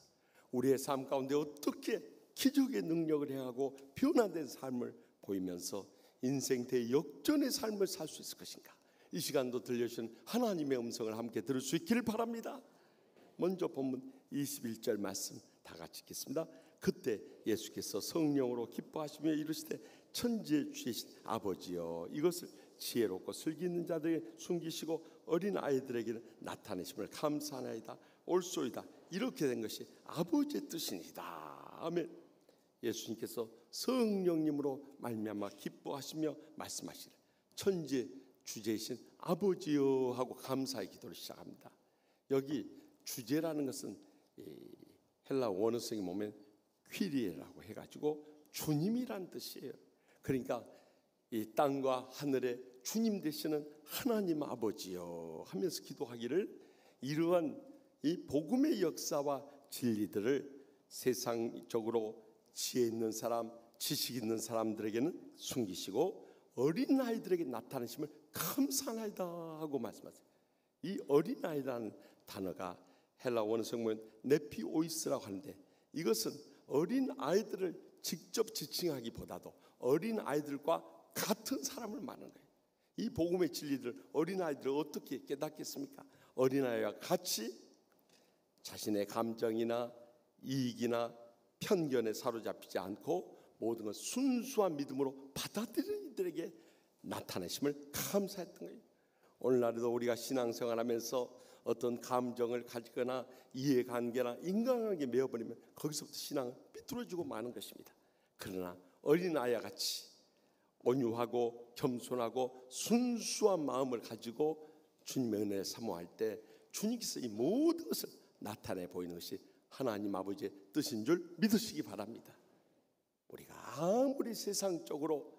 우리의 삶 가운데 어떻게 기적의 능력을 행하고 변화된 삶을 보이면서 인생 대역전의 삶을 살 수 있을 것인가. 이 시간도 들려주신 하나님의 음성을 함께 들을 수 있기를 바랍니다. 먼저 본문 21절 말씀 다 같이 읽겠습니다. 그때 예수께서 성령으로 기뻐하시며 이르시되 천지의 주이신 아버지여 이것을 지혜롭고 슬기 있는 자들에게 숨기시고 어린 아이들에게는 나타내심을 감사하나이다. 옳소이다. 이렇게 된 것이 아버지의 뜻이니이다. 아멘. 예수님께서 성령님으로 말미암아 기뻐하시며 말씀하시되 천지의 주제이신 아버지여 하고 감사의 기도를 시작합니다. 여기 주제라는 것은 헬라 원어성에 보면 퀴리에라고 해가지고 주님이란 뜻이에요. 그러니까 이 땅과 하늘의 주님 되시는 하나님 아버지여 하면서 기도하기를 이러한 이 복음의 역사와 진리들을 세상적으로 지혜 있는 사람, 지식 있는 사람들에게는 숨기시고 어린아이들에게 나타내심을 감사하나이다 하고 말씀하세요. 이 어린아이라는 단어가 헬라 원어성 보면 네피오이스라고 하는데 이것은 어린아이들을 직접 지칭하기보다도 어린아이들과 같은 사람을 말하는 거예요. 이 복음의 진리들 어린아이들을 어떻게 깨닫겠습니까? 어린아이와 같이 자신의 감정이나 이익이나 편견에 사로잡히지 않고 모든 것 순수한 믿음으로 받아들이는 이들에게 나타내심을 감사했던 거예요. 오늘날에도 우리가 신앙생활하면서 어떤 감정을 가지거나 이해관계나 인간관계에 매여버리면 거기서부터 신앙은 삐뚤어지고 마는 것입니다. 그러나 어린아이와 같이 온유하고 겸손하고 순수한 마음을 가지고 주님의 은혜를 사모할 때 주님께서 이 모든 것을 나타내 보이는 것이 하나님 아버지의 뜻인 줄 믿으시기 바랍니다. 우리가 아무리 세상적으로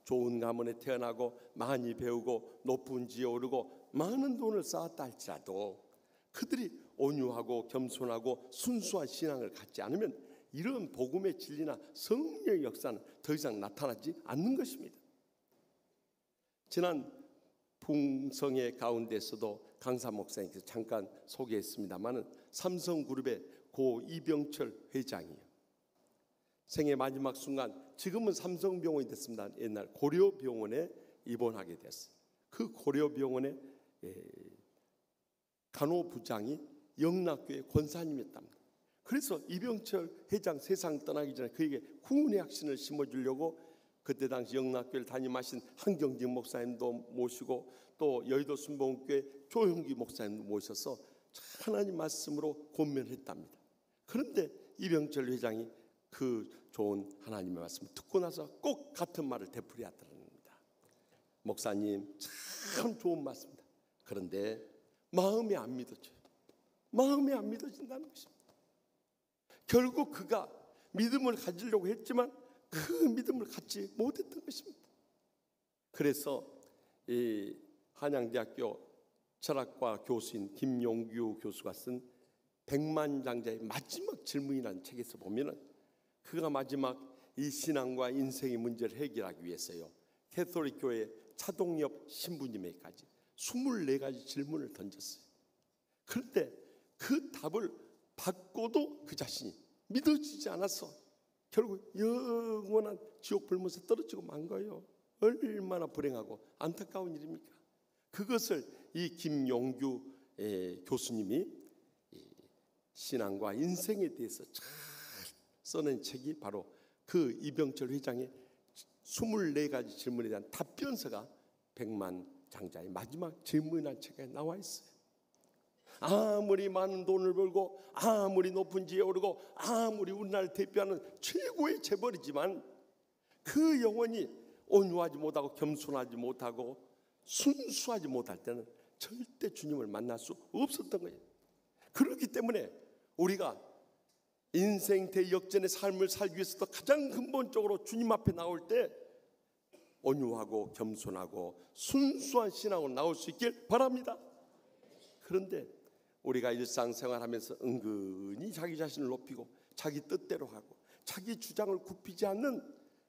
좋은 가문에 태어나고 많이 배우고 높은 지에 오르고 많은 돈을 쌓았다 할지라도 그들이 온유하고 겸손하고 순수한 신앙을 갖지 않으면 이런 복음의 진리나 성령의 역사는 더 이상 나타나지 않는 것입니다. 지난 풍성의 가운데서도 강사 목사님께서 잠깐 소개했습니다마는 삼성그룹의 고 이병철 회장이요. 생애 마지막 순간 지금은 삼성병원이 됐습니다. 옛날 고려병원에 입원하게 됐어요. 그 고려병원의 간호부장이 영락교회 권사님이었답니다. 그래서 이병철 회장 세상 떠나기 전에 그에게 구원의 확신을 심어주려고 그때 당시 영락교회를 담임하신 한경진 목사님도 모시고 또 여의도 순복음교회 조형기 목사님도 모셔서 하나님 말씀으로 권면했답니다. 그런데 이병철 회장이 그 좋은 하나님의 말씀을 듣고 나서 꼭 같은 말을 되풀이하더라는 거예요. 목사님 참 좋은 말씀입니다. 그런데 마음이 안 믿어져요. 마음이 안 믿어진다는 것입니다. 결국 그가 믿음을 가지려고 했지만 그 믿음을 갖지 못했던 것입니다. 그래서 이 한양대학교 철학과 교수인 김용규 교수가 쓴 백만장자의 마지막 질문이라는 책에서 보면은 그가 마지막 이 신앙과 인생의 문제를 해결하기 위해서요, 캐톨릭 교회 차동엽 신부님에게까지 24가지 질문을 던졌어요. 그런데 그 답을 받고도 그 자신이 믿어지지 않아서 결국 영원한 지옥 불못에 떨어지고 만 거예요. 얼마나 불행하고 안타까운 일입니까? 그것을 이 김용규 교수님이 신앙과 인생에 대해서 잘 써낸 책이 바로 그 이병철 회장의 24가지 질문에 대한 답변서가 백만장자의 마지막 질문이라는 책에 나와 있어요. 아무리 많은 돈을 벌고 아무리 높은 지에 오르고 아무리 우리나라를 대표하는 최고의 재벌이지만 그 영혼이 온유하지 못하고 겸손하지 못하고 순수하지 못할 때는 절대 주님을 만날 수 없었던 거예요. 그렇기 때문에 우리가 인생 대역전의 삶을 살기 위해서도 가장 근본적으로 주님 앞에 나올 때 온유하고 겸손하고 순수한 신앙으로 나올 수 있길 바랍니다. 그런데 우리가 일상생활하면서 은근히 자기 자신을 높이고 자기 뜻대로 하고 자기 주장을 굽히지 않는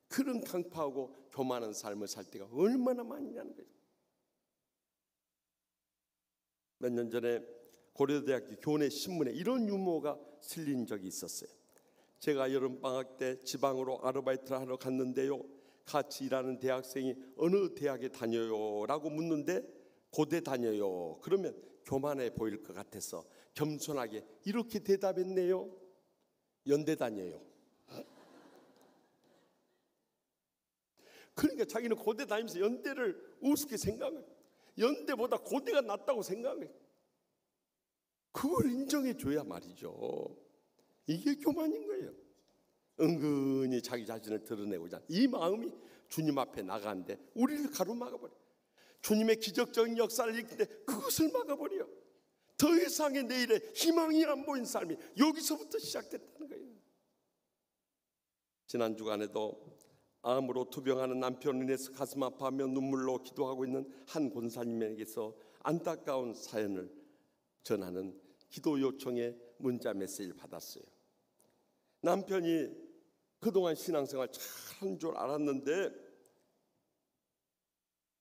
그런 강파하고 교만한 삶을 살 때가 얼마나 많냐는 거예요. 몇 년 전에 고려대학교 교내 신문에 이런 유머가 실린 적이 있었어요. 제가 여름방학 때 지방으로 아르바이트를 하러 갔는데요, 같이 일하는 대학생이 어느 대학에 다녀요? 라고 묻는데 고대 다녀요. 그러면 교만해 보일 것 같아서 겸손하게 이렇게 대답했네요. 연대 다녀요. 그러니까 자기는 고대 다니면서 연대를 우습게 생각해요. 연대보다 고대가 낫다고 생각해요. 그걸 인정해 줘야 말이죠. 이게 교만인 거예요. 은근히 자기 자신을 드러내고자 이 마음이 주님 앞에 나가는데 우리를 가로막아버려요. 주님의 기적적인 역사를 일으킬 때 그것을 막아버려요. 더 이상의 내일에 희망이 안 보인 삶이 여기서부터 시작됐다는 거예요. 지난 주간에도 암으로 투병하는 남편을 인해서 가슴 아파하며 눈물로 기도하고 있는 한 권사님에게서 안타까운 사연을 전하는 기도 요청의 문자 메시지를 받았어요. 남편이 그동안 신앙생활 잘한 줄 알았는데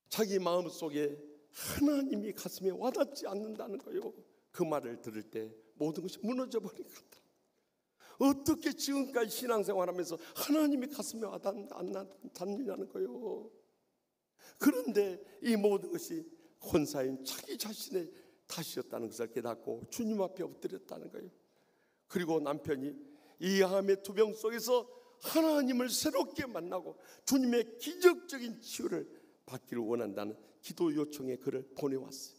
자기 마음속에 하나님이 가슴에 와닿지 않는다는 거예요. 그 말을 들을 때 모든 것이 무너져 버린 것 같다. 어떻게 지금까지 신앙생활하면서 하나님이 가슴에 와닿느냐는 거예요. 그런데 이 모든 것이 권사인 자기 자신의 탓이었다는 것을 깨닫고 주님 앞에 엎드렸다는 거예요. 그리고 남편이 이 암의 투병 속에서 하나님을 새롭게 만나고 주님의 기적적인 치유를 받기를 원한다는 기도 요청의 글을 보내왔어요.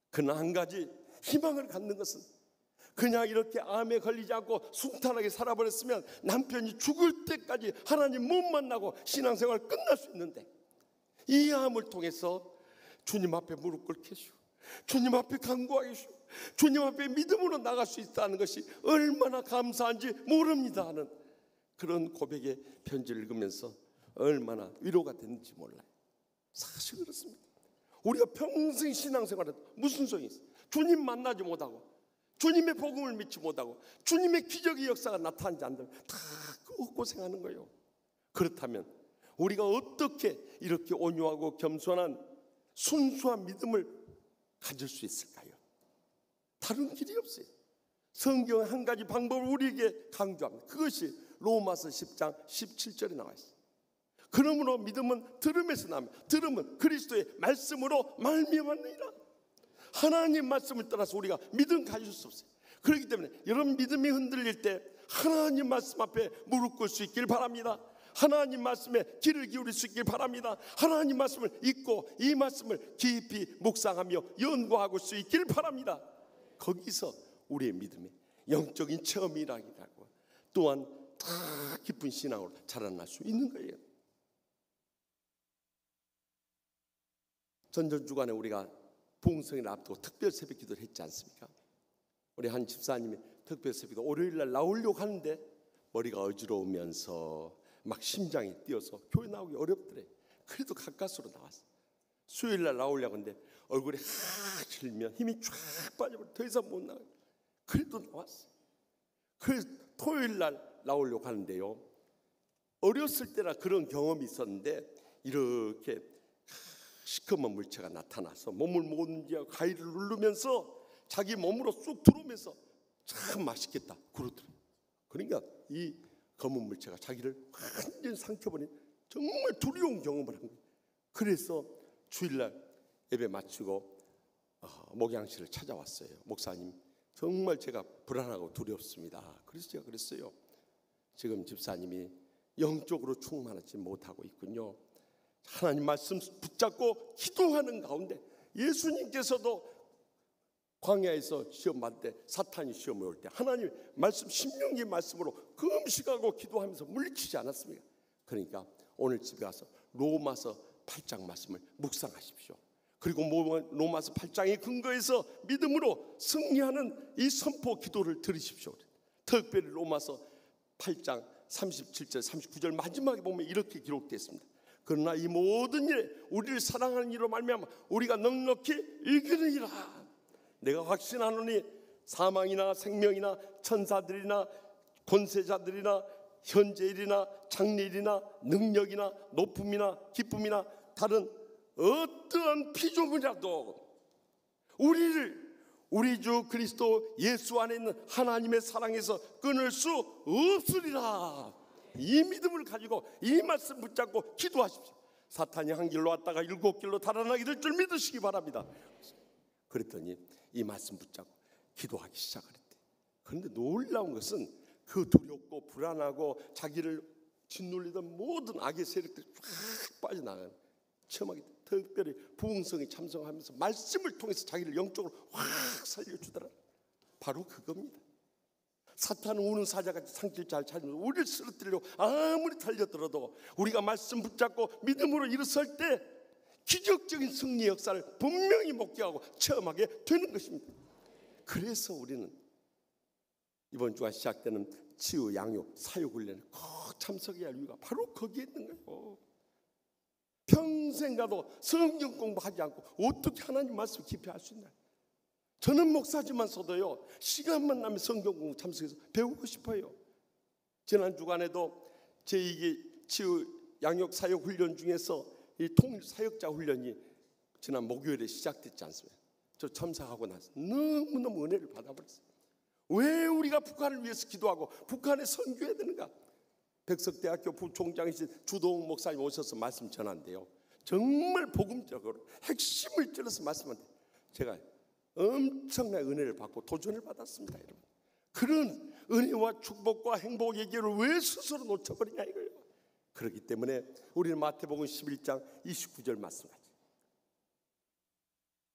그러나 한 가지 희망을 갖는 것은 그냥 이렇게 암에 걸리지 않고 순탄하게 살아버렸으면 남편이 죽을 때까지 하나님 못 만나고 신앙생활 끝날 수 있는데 이 암을 통해서 주님 앞에 무릎 꿇게 해주고 주님 앞에 간구하게 해주고 주님 앞에 믿음으로 나갈 수 있다는 것이 얼마나 감사한지 모릅니다 하는 그런 고백의 편지를 읽으면서 얼마나 위로가 됐는지 몰라요. 사실 그렇습니다. 우리가 평생 신앙생활에도 무슨 소용이 있어요? 주님 만나지 못하고 주님의 복음을 믿지 못하고 주님의 기적의 역사가 나타나지 않는다면 다 고생하는 거예요. 그렇다면 우리가 어떻게 이렇게 온유하고 겸손한 순수한 믿음을 가질 수 있을까요? 다른 길이 없어요. 성경은 한 가지 방법을 우리에게 강조합니다. 그것이 로마서 10장 17절에 나와 있어요. 그러므로 믿음은 들음에서 납니다. 들음은 그리스도의 말씀으로 말미암느니라. 하나님 말씀을 따라서 우리가 믿음 가질 수 없어요. 그렇기 때문에 여러분 믿음이 흔들릴 때 하나님 말씀 앞에 무릎 꿇을 수 있길 바랍니다. 하나님 말씀에 귀를 기울일 수 있길 바랍니다. 하나님 말씀을 읽고 이 말씀을 깊이 묵상하며 연구하고 수 있길 바랍니다. 거기서 우리의 믿음이 영적인 체험이라기도 하고 또한 더 깊은 신앙으로 자라날 수 있는 거예요. 전전주간에 우리가 부흥성회를 앞두고 특별 새벽 기도를 했지 않습니까? 우리 한 집사님이 특별 새벽 기도 월요일날 나오려고 하는데 머리가 어지러우면서 막 심장이 뛰어서 교회 나오기 어렵더래. 그래도 가까스로 나왔어. 수요일날 나오려고 하는데 얼굴이 하질면 힘이 쫙 빠져버려 더 이상 못 나가요. 그래도 나왔어. 그래서 토요일날 나오려고 하는데요, 어렸을 때나 그런 경험이 있었는데 이렇게 시커먼 물체가 나타나서 몸을 못 움직여 가위를 누르면서 자기 몸으로 쑥 들어오면서 참 맛있겠다 그러더래요. 그러니까 이 검은 물체가 자기를 완전히 삼켜버린 정말 두려운 경험을 한 거예요. 그래서 주일날 예배 마치고 목양실을 찾아왔어요. 목사님, 정말 제가 불안하고 두렵습니다. 그래서 제가 그랬어요. 지금 집사님이 영적으로 충만하지 못하고 있군요. 하나님 말씀 붙잡고 기도하는 가운데 예수님께서도 광야에서 시험 받을 때, 사탄이 시험을 올 때 하나님 말씀, 신명기 말씀으로 금식하고 기도하면서 물리치지 않았습니까? 그러니까 오늘 집에 가서 로마서 8장 말씀을 묵상하십시오. 그리고 로마서 8장의 근거에서 믿음으로 승리하는 이 선포 기도를 들으십시오. 특별히 로마서 8장 37절 39절 마지막에 보면 이렇게 기록되어 있습니다. 그러나 이 모든 일에 우리를 사랑하는 이로 말미암아 우리가 넉넉히 이기느니라. 내가 확신하노니 사망이나 생명이나 천사들이나 권세자들이나 현재일이나 장래일이나 능력이나 높음이나 기쁨이나 다른 어떠한 피조물이라도 우리 주 그리스도 예수 안에 있는 하나님의 사랑에서 끊을 수 없으리라. 이 믿음을 가지고 이 말씀 붙잡고 기도하십시오. 사탄이 한 길로 왔다가 7길로 달아나게 될 줄 믿으시기 바랍니다. 그랬더니 이 말씀 붙잡고 기도하기 시작했대. 그런데 놀라운 것은 그 두렵고 불안하고 자기를 짓눌리던 모든 악의 세력들이 쫙 빠져나가는, 체험하기 특별히 부흥성에 참석하면서 말씀을 통해서 자기를 영적으로 확 살려주더라. 바로 그겁니다. 사탄은 우는 사자같이 산길 잘 찾으면서 우리를 쓰러뜨리려고 아무리 달려들어도 우리가 말씀 붙잡고 믿음으로 일어설 때 기적적인 승리 역사를 분명히 목격하고 체험하게 되는 것입니다. 그래서 우리는 이번 주가 시작되는 치유, 양육, 사육 훈련에 꼭 참석해야 할 이유가 바로 거기에 있는 거예요. 평생 가도 성경 공부하지 않고 어떻게 하나님 말씀 깊이 할 수 있나요? 저는 목사지만서도요, 시간만 나면 성경 공부 참석해서 배우고 싶어요. 지난 주간에도 제2기 치유 양육 사역 훈련 중에서 이 통일 사역자 훈련이 지난 목요일에 시작됐지 않습니까? 저 참석하고 나서 너무너무 은혜를 받아버렸어요. 왜 우리가 북한을 위해서 기도하고 북한에 선교해야 되는가? 백석대학교 부총장이신 주동욱 목사님 오셔서 말씀 전한대요. 정말 복음적으로 핵심을 찔러서 말씀한대. 제가 엄청난 은혜를 받고 도전을 받았습니다, 여러분. 그런 은혜와 축복과 행복의 기회를 왜 스스로 놓쳐버리냐 이거예요. 그렇기 때문에 우리는 마태복음 11장 29절 말씀하죠.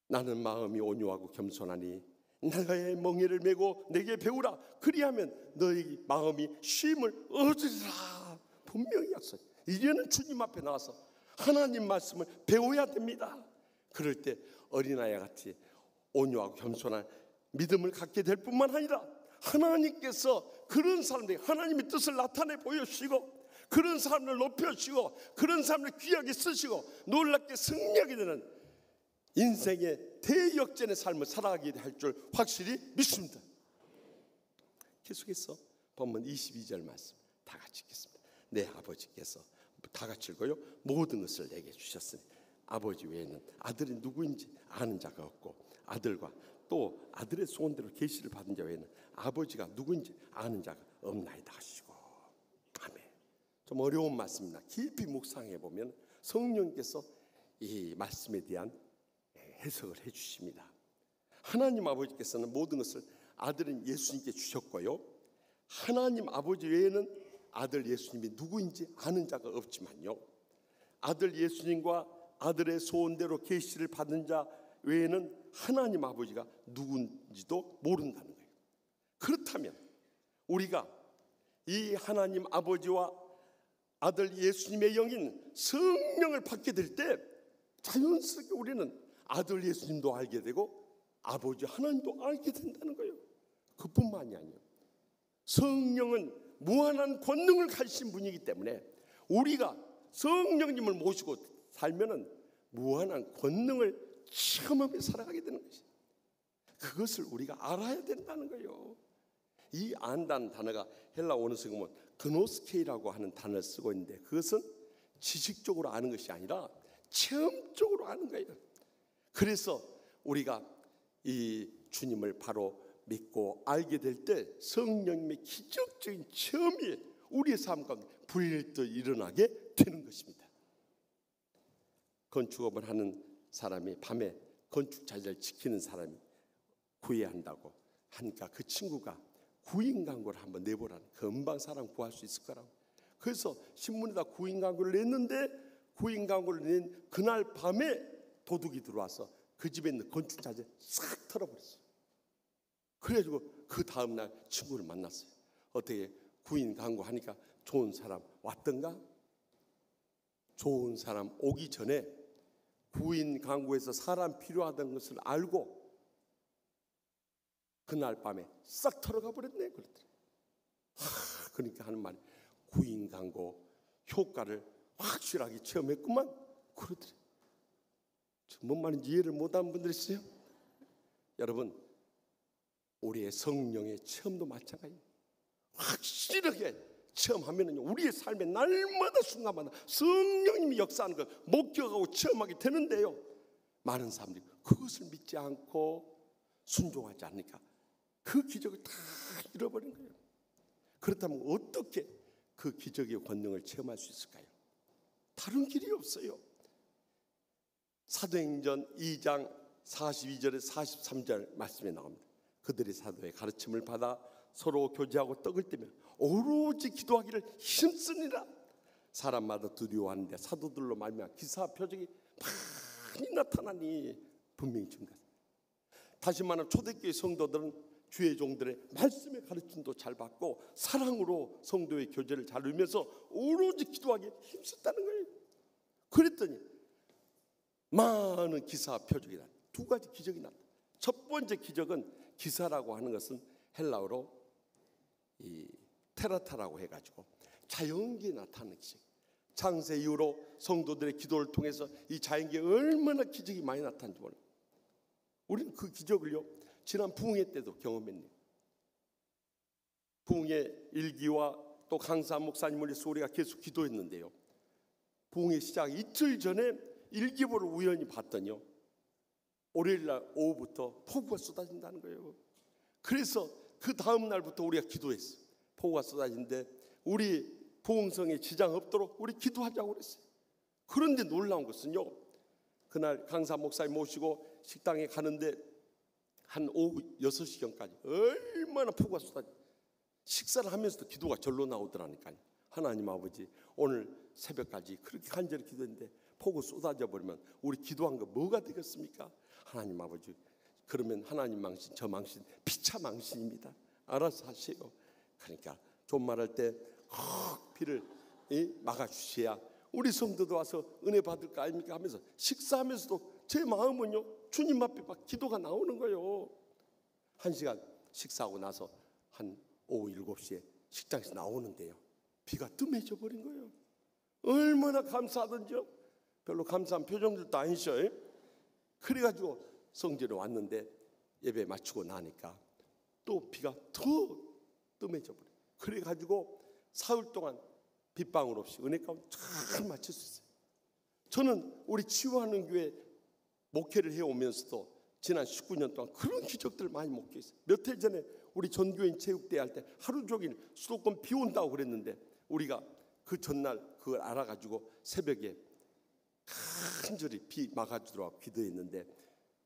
나는 마음이 온유하고 겸손하니 나의 멍에를 메고 내게 배우라. 그리하면 너희 마음이 쉼을 얻으리라. 분명히 약속. 이제는 주님 앞에 나와서 하나님 말씀을 배워야 됩니다. 그럴 때 어린아이 같이 온유하고 겸손한 믿음을 갖게 될 뿐만 아니라 하나님께서 그런 사람들이 하나님의 뜻을 나타내 보여주시고 그런 사람을 높여주시고 그런 사람을 귀하게 쓰시고 놀랍게 승리하게 되는 인생의 대역전의 삶을 살아가게 할 줄 확실히 믿습니다. 계속해서 본문 22절 말씀 다 같이 읽겠습니다. 내 아버지께서 다 같이 읽어요. 모든 것을 내게 주셨으니 아버지 외에는 아들이 누구인지 아는 자가 없고 아들과 또 아들의 소원대로 계시를 받은 자 외에는 아버지가 누구인지 아는 자가 없나이다 하시고. 아멘. 좀 어려운 말씀입니다. 깊이 묵상해 보면 성령께서 이 말씀에 대한 해석을 해주십니다. 하나님 아버지께서는 모든 것을 아들인 예수님께 주셨고요, 하나님 아버지 외에는 아들 예수님이 누구인지 아는 자가 없지만요, 아들 예수님과 아들의 소원대로 계시를 받은 자 외에는 하나님 아버지가 누군지도 모른다는 거예요. 그렇다면 우리가 이 하나님 아버지와 아들 예수님의 영인 성령을 받게 될 때 자연스럽게 우리는 아들 예수님도 알게 되고 아버지 하나님도 알게 된다는 거예요. 그뿐만이 아니에요. 성령은 무한한 권능을 가지신 분이기 때문에 우리가 성령님을 모시고 살면은 무한한 권능을 체험하며 살아가게 되는 것이, 그것을 우리가 알아야 된다는 거예요. 이 안다는 단어가 헬라 원어에서 보면 그노스케이라고 하는 단어를 쓰고 있는데, 그것은 지식적으로 아는 것이 아니라 체험적으로 아는 거예요. 그래서 우리가 이 주님을 바로 믿고 알게 될 때 성령님의 기적적인 체험이 우리의 삶 가운데 불일듯 일어나게 되는 것입니다. 건축업을 하는 사람이 밤에 건축 자재를 지키는 사람이 구해야 한다고 하니까 그 친구가 구인 광고를 한번 내보라는, 금방 사람 구할 수 있을 거라고. 그래서 신문에다 구인 광고를 냈는데, 구인 광고를 낸 그날 밤에 도둑이 들어와서 그 집에 있는 건축 자재 싹 털어버렸어요. 그래가지고 그 다음날 친구를 만났어요. 어떻게 구인 광고 하니까 좋은 사람 왔던가? 좋은 사람 오기 전에 구인 광고에서 사람 필요하다는 것을 알고 그날 밤에 싹 털어가 버렸네 그러더라고요. 그러니까 하는 말이 구인 광고 효과를 확실하게 체험했구만 그러더라고요. 뭔 말인지 이해를 못하는 분들 있어요? 여러분, 우리의 성령의 체험도 마찬가지입니다. 확실하게 체험하면은 우리의 삶의 날마다 순간마다 성령님이 역사하는 걸 목격하고 체험하게 되는데요, 많은 사람들이 그것을 믿지 않고 순종하지 않으니까 그 기적을 다 잃어버린 거예요. 그렇다면 어떻게 그 기적의 권능을 체험할 수 있을까요? 다른 길이 없어요. 사도행전 2장 42절에 43절 말씀에 나옵니다. 그들이 사도의 가르침을 받아 서로 교제하고 떡을 떼며 오로지 기도하기를 힘쓰니라. 사람마다 두려워하는데 사도들로 말미암아 기사 표적이 많이 나타나니 분명히 증가했습니다. 다시 말하면 초대교회 성도들은 주의 종들의 말씀의 가르침도 잘 받고 사랑으로 성도의 교제를 잘 이루면서 오로지 기도하기에 힘썼다는 거예요. 그랬더니 많은 기사 표적이 났다. 두 가지 기적이 났다. 첫 번째 기적은, 기사라고 하는 것은 헬라어로 이 테라타라고 해가지고 자연계에 나타나는 기적. 창세 이후로 성도들의 기도를 통해서 이 자연계에 얼마나 기적이 많이 나타난지 몰라요. 우리는 그 기적을요 지난 부흥회 때도 경험했네요. 부흥회 일기와 또 강사 목사님을 위해서 우리가 계속 기도했는데요, 부흥회 시작 이틀 전에 일기보를 우연히 봤더니요, 월요일날 오후부터 폭우가 쏟아진다는 거예요. 그래서 그 다음 날부터 우리가 기도했어요. 폭우가 쏟아지는데 우리 부흥성에 지장 없도록 우리 기도하자고 그랬어요. 그런데 놀라운 것은요, 그날 강사 목사님 모시고 식당에 가는데 한 오후 6시경까지 얼마나 폭우가 쏟아져, 식사를 하면서도 기도가 절로 나오더라니까요. 하나님 아버지, 오늘 새벽까지 그렇게 간절히 기도했는데 폭우 쏟아져 버리면 우리 기도한 거 뭐가 되겠습니까? 하나님 아버지, 그러면 하나님 망신, 저 망신 피차 망신입니다. 알아서 하세요. 그러니까 존말할 때 비를 막아주셔야 우리 성도도 와서 은혜 받을 거 아닙니까 하면서 식사하면서도 제 마음은요 주님 앞에 막 기도가 나오는 거예요. 1시간 식사하고 나서 한 오후 7시에 식당에서 나오는데요, 비가 뜸해져 버린 거예요. 얼마나 감사하던지요. 별로 감사한 표정들도 아니셔. 그래가지고 성전에 왔는데 예배 마치고 나니까 또 비가 더 뜸해져 버려요. 그래가지고 사흘 동안 빗방울 없이 은혜 가운데 잘 마칠 수 있어요. 저는 우리 치유하는 교회 목회를 해오면서도 지난 19년 동안 그런 기적들을 많이 목회했어요. 몇 해 전에 우리 전교인 체육대회 할 때 하루 종일 수도권 비 온다고 그랬는데 우리가 그 전날 그걸 알아가지고 새벽에 간절히 비 막아주더라고 기도했는데,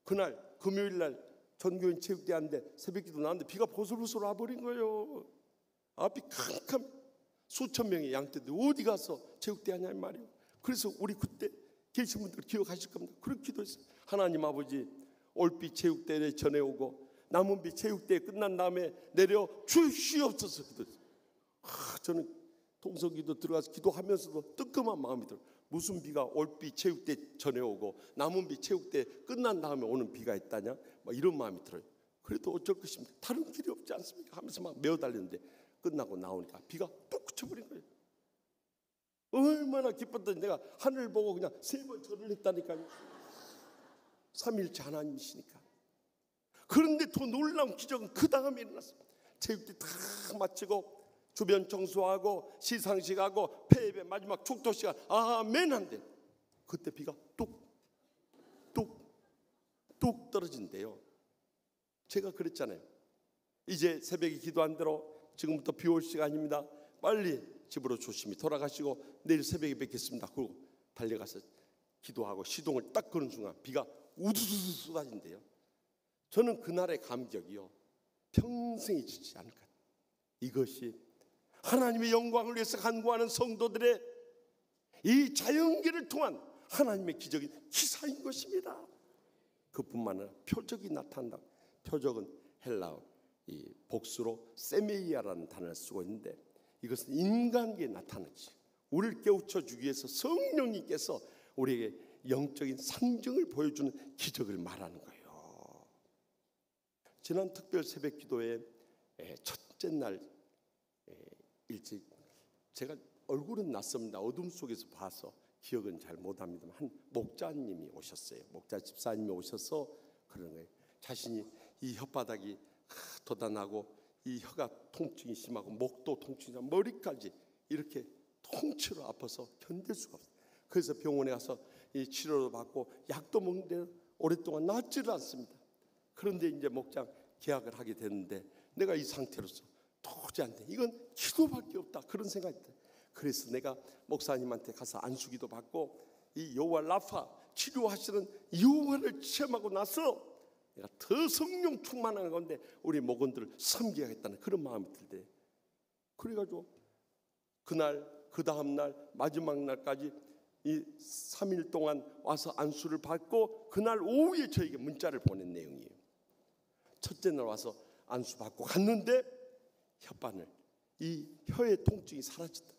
그날 금요일날 전교인 체육대회 하는데 새벽기도 나왔는데 비가 보슬보슬 와버린 거예요. 앞이 캄캄, 수천 명의 양떼들 어디 가서 체육대회 하냐 말이에요. 그래서 우리 그때 계신 분들 기억하실 겁니다. 그렇게 기도했어요. 하나님 아버지, 올비 체육대회 전해오고 남은 비 체육대회 끝난 다음에 내려 주시옵소서 기도했어요. 저는 동성기도 들어가서 기도하면서도 뜨끔한 마음이 들어요. 무슨 비가 올비 체육대 전에 오고 남은 비 체육대 끝난 다음에 오는 비가 있다냐? 막 이런 마음이 들어요. 그래도 어쩔 것입니까? 다른 길이 없지 않습니까? 하면서 막 메어 달렸는데 끝나고 나오니까 비가 뚝 그쳐버린 거예요. 얼마나 기뻤더니 내가 하늘을 보고 그냥 3번 절을 했다니까요. 삼위일체 하나님이시니까. 그런데 더 놀라운 기적은 그 다음에 일어났습니다. 체육대 다 마치고 주변 청소하고 시상식하고 폐예배 마지막 축도 시간 아멘 한대. 그때 비가 뚝 떨어진대요. 제가 그랬잖아요. 이제 새벽에 기도한 대로 지금부터 비 올 시간입니다. 빨리 집으로 조심히 돌아가시고 내일 새벽에 뵙겠습니다. 그리고 달려가서 기도하고 시동을 딱 거는 순간 비가 우두두두 쏟아진대요. 저는 그날의 감격이요 평생 잊히지 않을 것 같아요. 이것이 하나님의 영광을 위해서 간구하는 성도들의 이 자연계를 통한 하나님의 기적인 기사인 것입니다. 그뿐만 아니라 표적이 나타난다. 표적은 헬라어 이 복수로 세메이아라는 단어를 쓰고 있는데 이것은 인간계에 나타나지. 우리를 깨우쳐 주기 위해서 성령님께서 우리에게 영적인 상징을 보여주는 기적을 말하는 거예요. 지난 특별 새벽 기도회 첫째 날 일찍 제가 얼굴은 낯섭니다. 어둠 속에서 봐서 기억은 잘 못합니다만 한 목자님이 오셨어요. 목자 집사님이 오셔서 그런 거예요. 자신이 이 혓바닥이 도단하고 이 혀가 통증이 심하고 목도 통증이 심하고 머리까지 이렇게 통째로 아파서 견딜 수가 없어요. 그래서 병원에 가서 이 치료를 받고 약도 먹는데 오랫동안 낫지를 않습니다. 그런데 이제 목장 계약을 하게 됐는데 내가 이 상태로서 도저히 안 돼. 이건 기도밖에 없다. 그런 생각이 들어요. 그래서 내가 목사님한테 가서 안수기도 받고 이 여호와 라파 치료하시는 여호와를 체험하고 나서 내가 더 성령 충만한 건데 우리 목원들을 섬겨야겠다는 그런 마음이 들대. 그래가지고 그날 그 다음 날 마지막 날까지 이 3일 동안 와서 안수를 받고 그날 오후에 저에게 문자를 보낸 내용이에요. 첫째 날 와서 안수 받고 갔는데 혓바늘 이 혀의 통증이 사라졌다.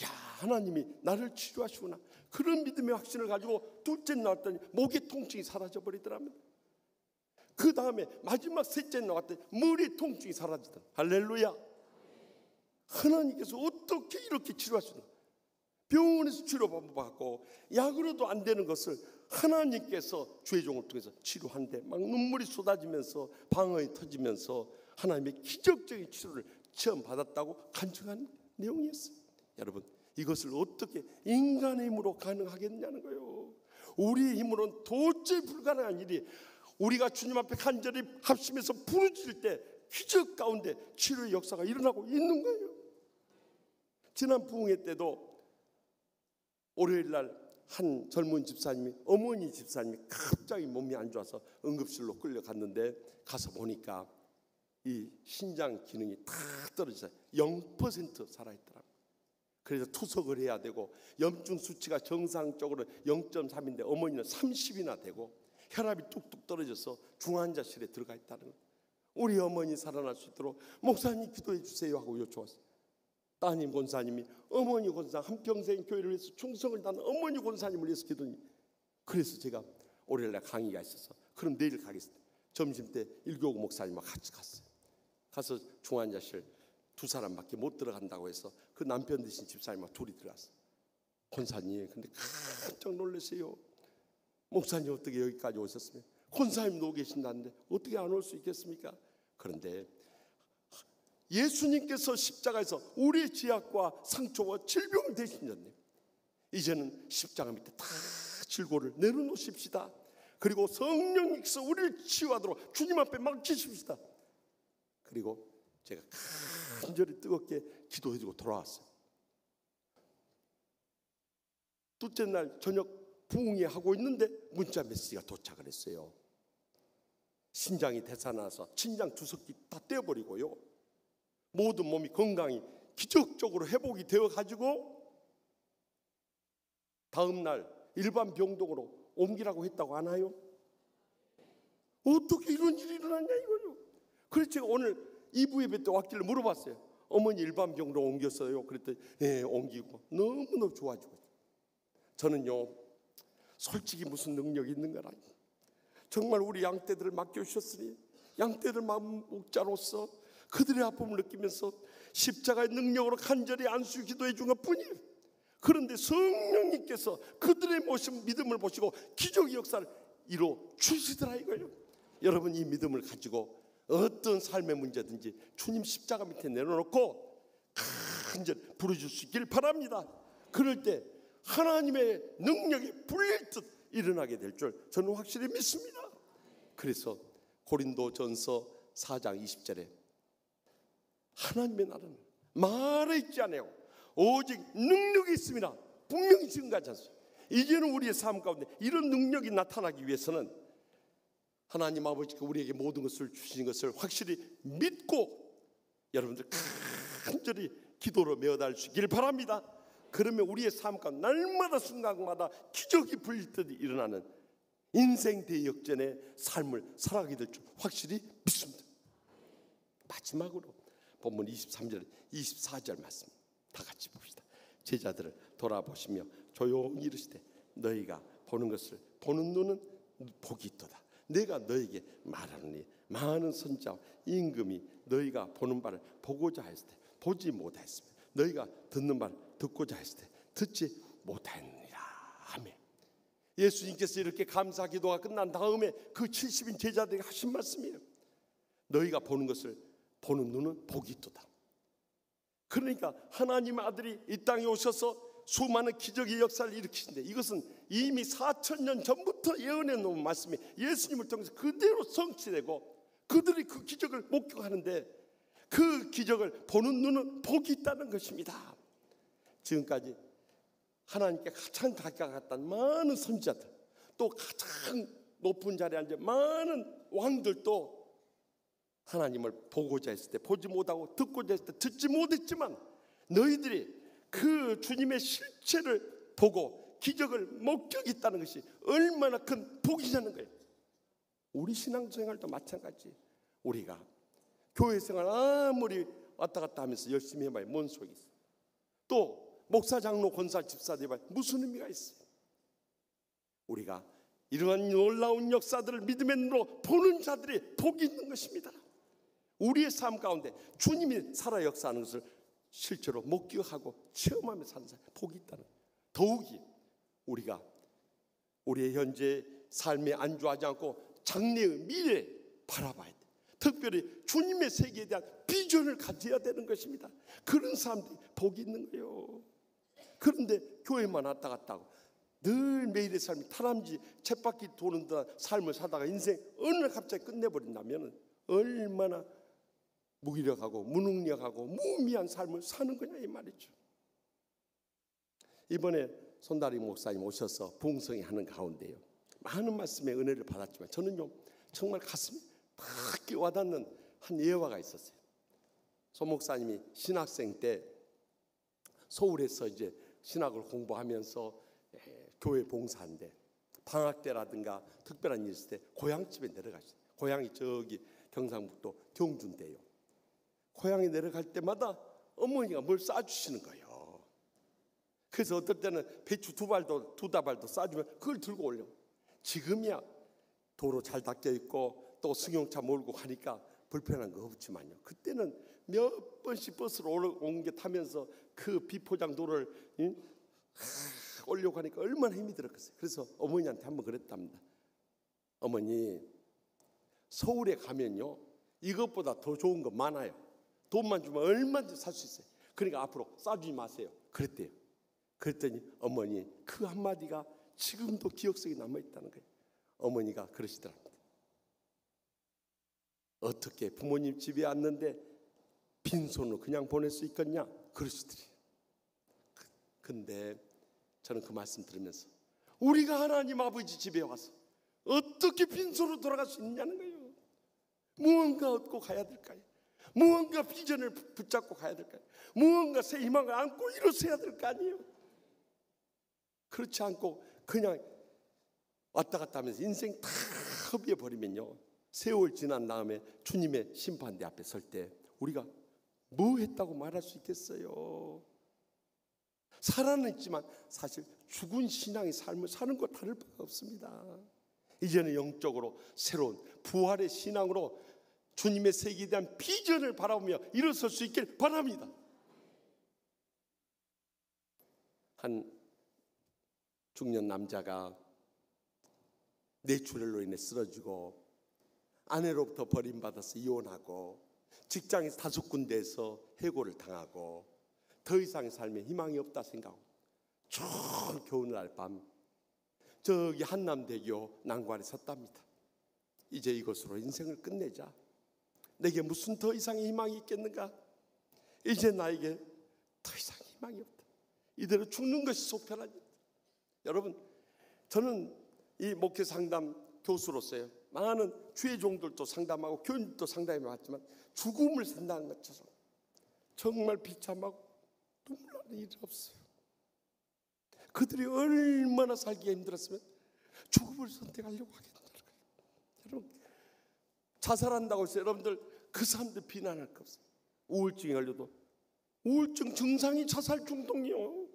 야, 하나님이 나를 치료하시구나. 그런 믿음의 확신을 가지고 둘째 나왔더니 목의 통증이 사라져 버리더랍니다. 그 다음에 마지막 셋째 나왔더니 머리 통증이 사라지더라. 할렐루야. 하나님께서 어떻게 이렇게 치료하시나? 병원에서 치료받고 약으로도 안 되는 것을 하나님께서 주의 종을 통해서 치료한데 막 눈물이 쏟아지면서 방언이 터지면서 하나님의 기적적인 치료를 체험받았다고 간증한 내용이었어요. 여러분, 이것을 어떻게 인간의 힘으로 가능하겠냐는 거예요. 우리의 힘으로는 도저히 불가능한 일이 우리가 주님 앞에 간절히 합심해서 부르짖을 때 기적 가운데 치료의 역사가 일어나고 있는 거예요. 지난 부흥회 때도 월요일 날 한 젊은 집사님이 어머니 집사님이 갑자기 몸이 안 좋아서 응급실로 끌려갔는데 가서 보니까 이 신장 기능이 다 떨어져서 0% 살아있더라고요. 그래서 투석을 해야 되고 염증 수치가 정상적으로 0.3인데 어머니는 30이나 되고 혈압이 뚝뚝 떨어져서 중환자실에 들어가 있다는 거예요. 우리 어머니 살아날 수 있도록 목사님 기도해 주세요 하고 요청했어요. 따님 권사님이 어머니 권사 한평생 교회를 위해서 충성을 다하는 어머니 권사님을 위해서 기도니 그래서 제가 월요일날 강의가 있어서 그럼 내일 가겠습니다. 점심때 1교구 목사님과 같이 갔어요. 가서 중환자실 2사람밖에 못 들어간다고 해서 그 남편 되신 집사님과 둘이 들어갔어요. 권사님 근데 깜짝 놀랐어요. 목사님 어떻게 여기까지 오셨으면 권사님도 계신다는데 어떻게 안 올 수 있겠습니까? 그런데 예수님께서 십자가에서 우리의 죄악과 상처와 질병을 대신했네요. 이제는 십자가 밑에 다 질고를 내려놓으십시다. 그리고 성령님께서 우리를 치유하도록 주님 앞에 맡기십시다. 그리고 제가 간절히 뜨겁게 기도해주고 돌아왔어요. 둘째 날 저녁 부흥회 하고 있는데 문자 메시지가 도착을 했어요. 신장이 되살아나서 신장 주석기 다 떼어버리고요. 모든 몸이 건강히 기적적으로 회복이 되어가지고 다음 날 일반 병동으로 옮기라고 했다고 하나요? 어떻게 이런 일이 일어났냐 이거요. 그래서 제가 오늘 2부 예배 때 왔길래 물어봤어요. 어머니 일반 병동으로 옮겼어요. 그랬더니 네 옮기고 너무너무 좋아지고 저는요 솔직히 무슨 능력이 있는 건 아니에요. 정말 우리 양떼들을 맡겨주셨으니 양떼들 목자로서 그들의 아픔을 느끼면서 십자가의 능력으로 간절히 안수 기도해 준 것뿐이에요. 그런데 성령님께서 그들의 모습 믿음을 보시고 기적의 역사를 이루어 주시더라 이거예요. 여러분 이 믿음을 가지고 어떤 삶의 문제든지 주님 십자가 밑에 내려놓고 간절히 부르실 수 있길 바랍니다. 그럴 때 하나님의 능력이 불릴 듯 일어나게 될 줄 저는 확실히 믿습니다. 그래서 고린도전서 4장 20절에 하나님의 나라는 말에 있지 않아요. 오직 능력이 있습니다. 분명히 증거하지 않습니다. 이제는 우리의 삶 가운데 이런 능력이 나타나기 위해서는 하나님 아버지가 우리에게 모든 것을 주신 것을 확실히 믿고 여러분들 간절히 기도로 메어달 수 있기를 바랍니다. 그러면 우리의 삶 가운데 날마다 순간마다 기적이 불릴 듯 일어나는 인생 대역전의 삶을 살아가게 될 줄 확실히 믿습니다. 마지막으로 본문 23절 24절 말씀 다 같이 봅시다. 제자들을 돌아보시며 조용히 이르시되 너희가 보는 것을 보는 눈은 복이 있도다. 내가 너에게 말하노니 많은 선지자와 임금이 너희가 보는 바를 보고자 했을 때 보지 못하였으며 너희가 듣는 바를 듣고자 했을 때 듣지 못하였느니라. 아멘. 예수님께서 이렇게 감사 기도가 끝난 다음에 그 70인 제자들에게 하신 말씀이에요. 너희가 보는 것을 보는 눈은 복이 있도다. 그러니까 하나님의 아들이 이 땅에 오셔서 수많은 기적의 역사를 일으키신데 이것은 이미 4,000년 전부터 예언해 놓은 말씀이 예수님을 통해서 그대로 성취되고 그들이 그 기적을 목격하는데 그 기적을 보는 눈은 복이 있다는 것입니다. 지금까지 하나님께 가장 가까웠던 많은 선지자들 또 가장 높은 자리에 앉은 많은 왕들도 하나님을 보고자 했을 때 보지 못하고 듣고자 했을 때 듣지 못했지만 너희들이 그 주님의 실체를 보고 기적을 목격했다는 것이 얼마나 큰 복이냐는 거예요. 우리 신앙생활도 마찬가지. 우리가 교회 생활 아무리 왔다 갔다 하면서 열심히 해봐야 뭔 소용이 있어요. 또 목사, 장로, 권사, 집사 돼봐야 무슨 의미가 있어요. 우리가 이러한 놀라운 역사들을 믿음의 눈으로 보는 자들이 복이 있는 것입니다. 우리의 삶 가운데 주님이 살아 역사하는 것을 실제로 목격하고 체험하며 사는 사람이 복이 있다는 거예요. 더욱이 우리가 우리의 현재 삶에 안주하지 않고 장래의 미래 바라봐야 돼. 특별히 주님의 세계에 대한 비전을 가져야 되는 것입니다. 그런 사람들이 복이 있는 거예요. 그런데 교회만 왔다 갔다 하고 늘 매일의 삶이 다람쥐 쳇바퀴 도는 듯한 삶을 사다가 인생 어느 날 갑자기 끝내버린다면 얼마나 무기력하고 무능력하고 무의미한 삶을 사는 거냐 이 말이죠. 이번에 손다리 목사님 오셔서 부흥성회 하는 가운데요 많은 말씀의 은혜를 받았지만 저는요 정말 가슴이 탁 와닿는 한 예화가 있었어요. 손 목사님이 신학생 때 서울에서 이제 신학을 공부하면서 교회 봉사인데 방학 때라든가 특별한 일 있을 때 고향집에 내려가시죠. 고향이 저기 경상북도 경주인데요. 고향에 내려갈 때마다 어머니가 뭘 싸주시는 거예요. 그래서 어떨 때는 배추 두 다발도 싸주면 그걸 들고 올려. 지금이야 도로 잘 닦여 있고 또 승용차 몰고 가니까 불편한 거 없지만요. 그때는 몇 번씩 버스로 옮겨 타면서 그 비포장 도로를 올려고 하니까 얼마나 힘이 들었겠어요. 그래서 어머니한테 한번 그랬답니다. 어머니 서울에 가면요 이것보다 더 좋은 거 많아요. 돈만 주면 얼마든지 살 수 있어요. 그러니까 앞으로 싸주지 마세요. 그랬대요. 그랬더니 어머니 그 한마디가 지금도 기억속에 남아있다는 거예요. 어머니가 그러시더랍니다. 어떻게 부모님 집에 왔는데 빈손으로 그냥 보낼 수 있겠냐 그러시더래요. 근데 저는 그 말씀 들으면서 우리가 하나님 아버지 집에 와서 어떻게 빈손으로 돌아갈 수 있냐는 거예요. 무언가 얻고 가야 될까요? 무언가 비전을 붙잡고 가야 될까요? 무언가 새 희망을 안고 일어서야 될 거 아니에요. 그렇지 않고 그냥 왔다 갔다 하면서 인생 다 허비해 버리면요 세월 지난 다음에 주님의 심판대 앞에 설 때 우리가 뭐 했다고 말할 수 있겠어요? 살아는 있지만 사실 죽은 신앙의 삶을 사는 것 다를 바가 없습니다. 이제는 영적으로 새로운 부활의 신앙으로 주님의 세계에 대한 비전을 바라보며 일어설 수 있길 바랍니다. 한 중년 남자가 뇌출혈로 인해 쓰러지고 아내로부터 버림받아서 이혼하고 직장에서 5군데에서 해고를 당하고 더 이상의 삶에 희망이 없다 생각하고 추운 겨울날 밤 저기 한남대교 난관에 섰답니다. 이제 이것으로 인생을 끝내자. 내게 무슨 더 이상의 희망이 있겠는가? 이제 나에게 더 이상의 희망이 없다. 이대로 죽는 것이 속편하니. 여러분, 저는 이 목회 상담 교수로서요, 많은 주의 종들도 상담하고 교인들도 상담해봤지만 죽음을 산다는 것처럼 정말 비참하고 눈물 나는 일이 없어요. 그들이 얼마나 살기가 힘들었으면 죽음을 선택하려고 하겠느냐. 여러분, 자살한다고 해서 여러분들 그 사람들 비난할 거 없어요. 우울증이 걸려도 우울증 증상이 자살 중독이요.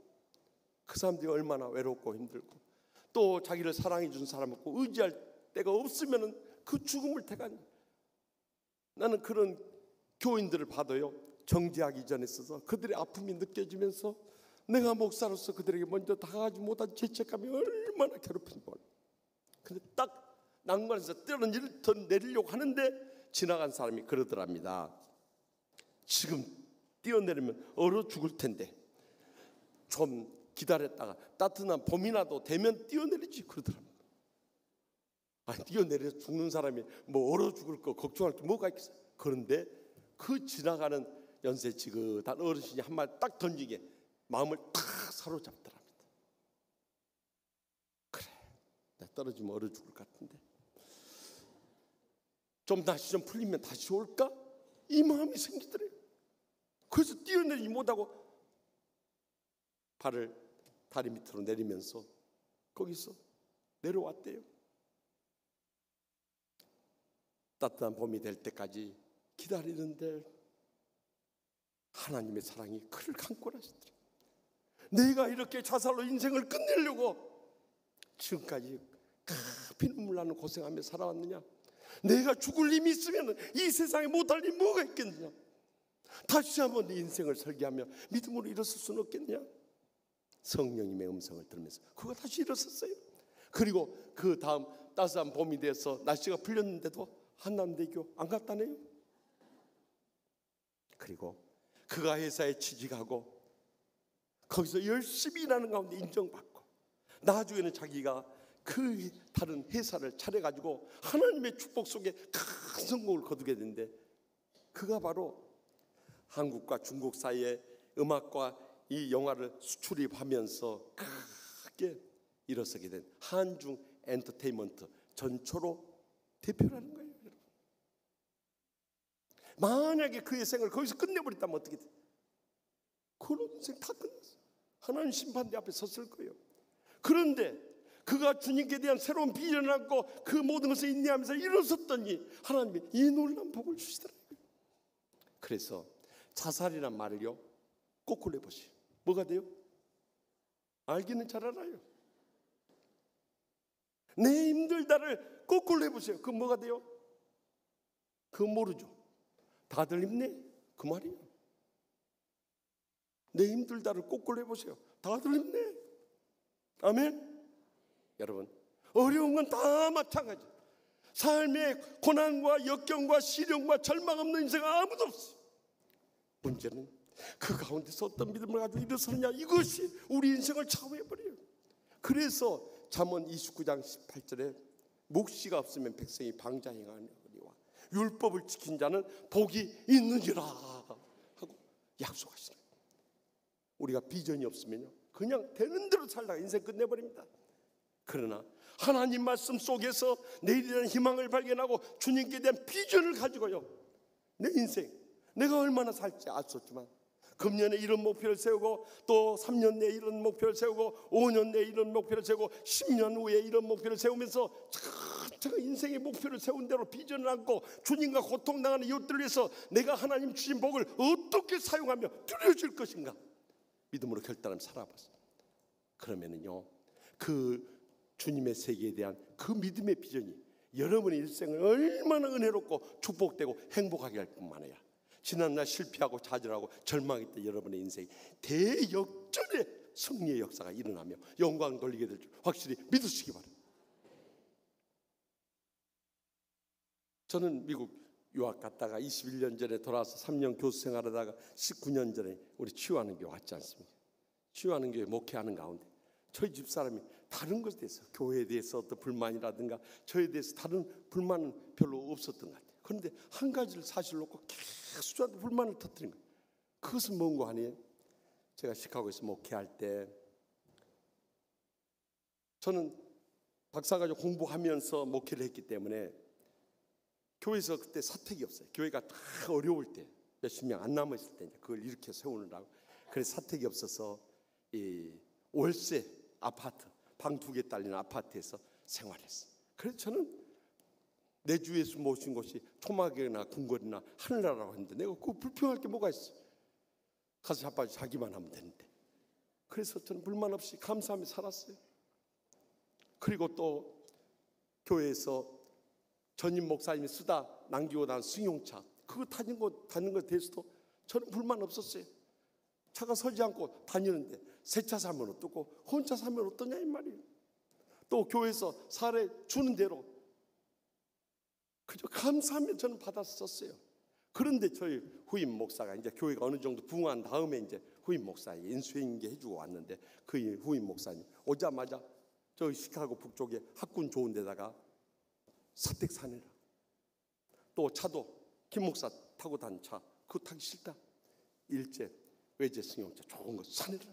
그 사람들이 얼마나 외롭고 힘들고 또 자기를 사랑해 준 사람 없고 의지할 데가 없으면 그 죽음을 택하니. 나는 그런 교인들을 봐도요, 정지하기 전에 있어서 그들의 아픔이 느껴지면서 내가 목사로서 그들에게 먼저 다가가지 못한 죄책감이 얼마나 괴롭힌지 몰라. 근데 딱 난관에서 뛰어내리려고 하는데 지나간 사람이 그러더랍니다. 지금 뛰어내리면 얼어 죽을 텐데 좀 기다렸다가 따뜻한 봄이라도 되면 뛰어내리지 그러더랍니다. 뛰어내려서 죽는 사람이 뭐 얼어 죽을 거 걱정할 게 뭐가 있겠어요. 그런데 그 지나가는 연세 지긋한 어르신이 한 말 딱 던지게 마음을 탁 사로잡더랍니다. 그래, 나 떨어지면 얼어 죽을 것 같은데 좀 날씨 좀 풀리면 다시 올까? 이 마음이 생기더래요. 그래서 뛰어내리지 못하고 발을 다리 밑으로 내리면서 거기서 내려왔대요. 따뜻한 봄이 될 때까지 기다리는데 하나님의 사랑이 그를 감고 나시더라. 내가 이렇게 자살로 인생을 끝내려고 지금까지 피눈물 나는 고생하며 살아왔느냐? 내가 죽을 힘이 있으면 이 세상에 못할 일이 뭐가 있겠느냐? 다시 한번 네 인생을 설계하며 믿음으로 일어설 수는 없겠느냐? 성령님의 음성을 들으면서 그가 다시 일어섰어요. 그리고 그 다음 따스한 봄이 돼서 날씨가 풀렸는데도 한남대교 안 갔다네요. 그리고 그가 회사에 취직하고 거기서 열심히 일하는 가운데 인정받고 나중에는 자기가 그 다른 회사를 차려가지고 하나님의 축복 속에 큰 성공을 거두게 되는데 그가 바로 한국과 중국 사이에 음악과 이 영화를 수출입하면서 크게 일어서게 된 한중 엔터테인먼트 전초로 대표라는 거예요. 여러분. 만약에 그의 생을 거기서 끝내버렸다면 어떻게 돼? 그런 인생 다 끝났어. 하나님 심판대 앞에 섰을 거예요. 그런데 그가 주님께 대한 새로운 비전을 안고 그 모든 것을 인내하면서 일어섰더니 하나님이 이 놀라운 복을 주시더라고요. 그래서 자살이란 말을요 거꾸로 해보세요. 뭐가 돼요? 알기는 잘 알아요. 내 힘들다를 거꾸로 해보세요. 그건 뭐가 돼요? 그건 모르죠. 다들 힘내 그 말이에요. 내 힘들다를 거꾸로 해보세요. 다들 힘내. 아멘. 여러분, 어려운 건 다 마찬가지. 삶의 고난과 역경과 시련과 절망 없는 인생 아무도 없어. 문제는 그 가운데서 어떤 믿음을 가지고 일어서느냐, 이것이 우리 인생을 좌우해버려요. 그래서 잠언 29장 18절에 묵시가 없으면 백성이 방자행하니와 율법을 지킨 자는 복이 있느니라 하고 약속하시는 거예요. 우리가 비전이 없으면요 그냥 되는 대로 살다가 인생 끝내버립니다. 그러나 하나님 말씀 속에서 내일에 대한 희망을 발견하고 주님께 대한 비전을 가지고요 내 인생 내가 얼마나 살지 알 수 없지만 금년에 이런 목표를 세우고 또 3년 내에 이런 목표를 세우고 5년 내에 이런 목표를 세우고 10년 후에 이런 목표를 세우면서 제가 인생의 목표를 세운 대로 비전을 안고 주님과 고통당하는 이웃들을 위해서 내가 하나님 주신 복을 어떻게 사용하며 누려줄 것인가, 믿음으로 결단하면 살아봤어요. 그러면은요, 그 주님의 세계에 대한 그 믿음의 비전이 여러분의 일생을 얼마나 은혜롭고 축복되고 행복하게 할 뿐만 아니라 지난날 실패하고 좌절하고 절망했던 여러분의 인생이 대역전의 승리의 역사가 일어나며 영광 돌리게 될 줄 확실히 믿으시기 바랍니다. 저는 미국 유학 갔다가 21년 전에 돌아와서 3년 교수 생활하다가 19년 전에 우리 치유하는 교회 왔지 않습니까? 치유하는 교회 목회하는 가운데 저희 집사람이 다른 것에 대해서, 교회에 대해서 어떤 불만이라든가 저에 대해서 다른 불만은 별로 없었던 것 같아요. 그런데 한 가지를 사실 놓고 계속 저한테 불만을 터뜨린 거예요. 그것은 뭔가 아니에요? 제가 시카고에서 목회할 때 저는 박사과정 공부하면서 목회를 했기 때문에 교회에서 그때 사택이 없어요. 교회가 다 어려울 때, 몇십 명 안 남았을 때 그걸 일으켜 세우느라고. 그래서 사택이 없어서 이 월세 아파트, 방 2개 딸리는 아파트에서 생활했어요. 그래서 저는 내주 예수 모신 곳이 토막이나 궁궐이나 하늘나라라고 했는데 내가 그 불평할 게 뭐가 있어? 가서 자빠져 자기만 하면 되는데. 그래서 저는 불만 없이 감사하며 살았어요. 그리고 또 교회에서 전임 목사님이 쓰다 남기고 난 승용차 그거 타는 거 대해서도 저는 불만 없었어요. 차가 서지 않고 다니는데 새 차 사면 어떻고 혼자 사면 어떠냐 이 말이에요. 또 교회에서 사례 주는 대로 그저 감사하며 저는 받았었어요. 그런데 저희 후임 목사가 이제 교회가 어느 정도 부흥한 다음에 이제 후임 목사님 인수인계 해주고 왔는데 그 후임 목사님 오자마자 저희 시카고 북쪽에 학군 좋은 데다가 사택 사내라. 또 차도 김 목사 타고 다닌 차 그거 타기 싫다. 일제 외제 승용차 좋은 거 사내라.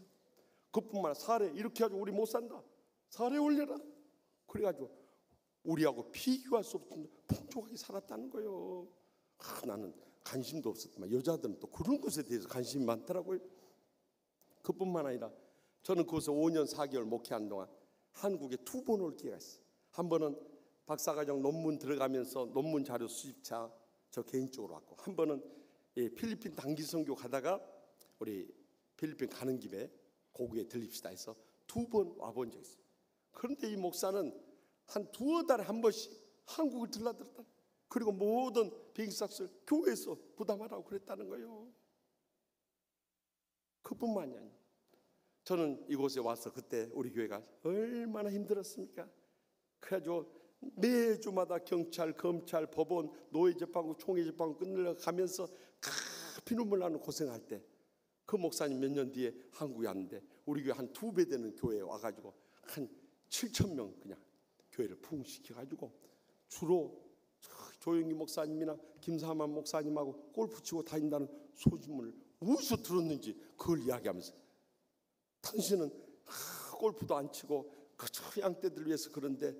그뿐만 아니라 사례 이렇게 해가지고 우리 못 산다. 사례 올려라. 그래가지고 우리하고 비교할 수 없는 풍족하게 살았다는 거예요. 나는 관심도 없었지만 여자들은 또 그런 것에 대해서 관심이 많더라고요. 그뿐만 아니라 저는 거기서 5년 4개월 목회하는 동안 한국에 2번 올 기회가 있어요. 한 번은 박사과정 논문 들어가면서 논문 자료 수집차 저 개인적으로 왔고, 한 번은 필리핀 단기 선교 가다가 우리 필리핀 가는 김에 고국에 들립시다 해서 2번 와본 적이 있어요. 그런데 이 목사는 한 2달에 한 번씩 한국을 들락들었다. 그리고 모든 비행기값을 교회에서 부담하라고 그랬다는 거예요. 그뿐만이 아니에요. 저는 이곳에 와서 그때 우리 교회가 얼마나 힘들었습니까? 그래가지고 매주마다 경찰, 검찰, 법원, 노예재판국, 총회재판국 끝내려 가면서 피눈물 나는 고생할 때 그 목사님 몇 년 뒤에 한국에 왔는데 우리 교회 한 2배 되는 교회에 와가지고 한 7,000명 그냥 교회를 부흥시켜가지고 주로 조영기 목사님이나 김사만 목사님하고 골프 치고 다닌다는 소식문을 어디서 들었는지 그걸 이야기하면서 당신은 골프도 안 치고 그저 양떼들 위해서 그런데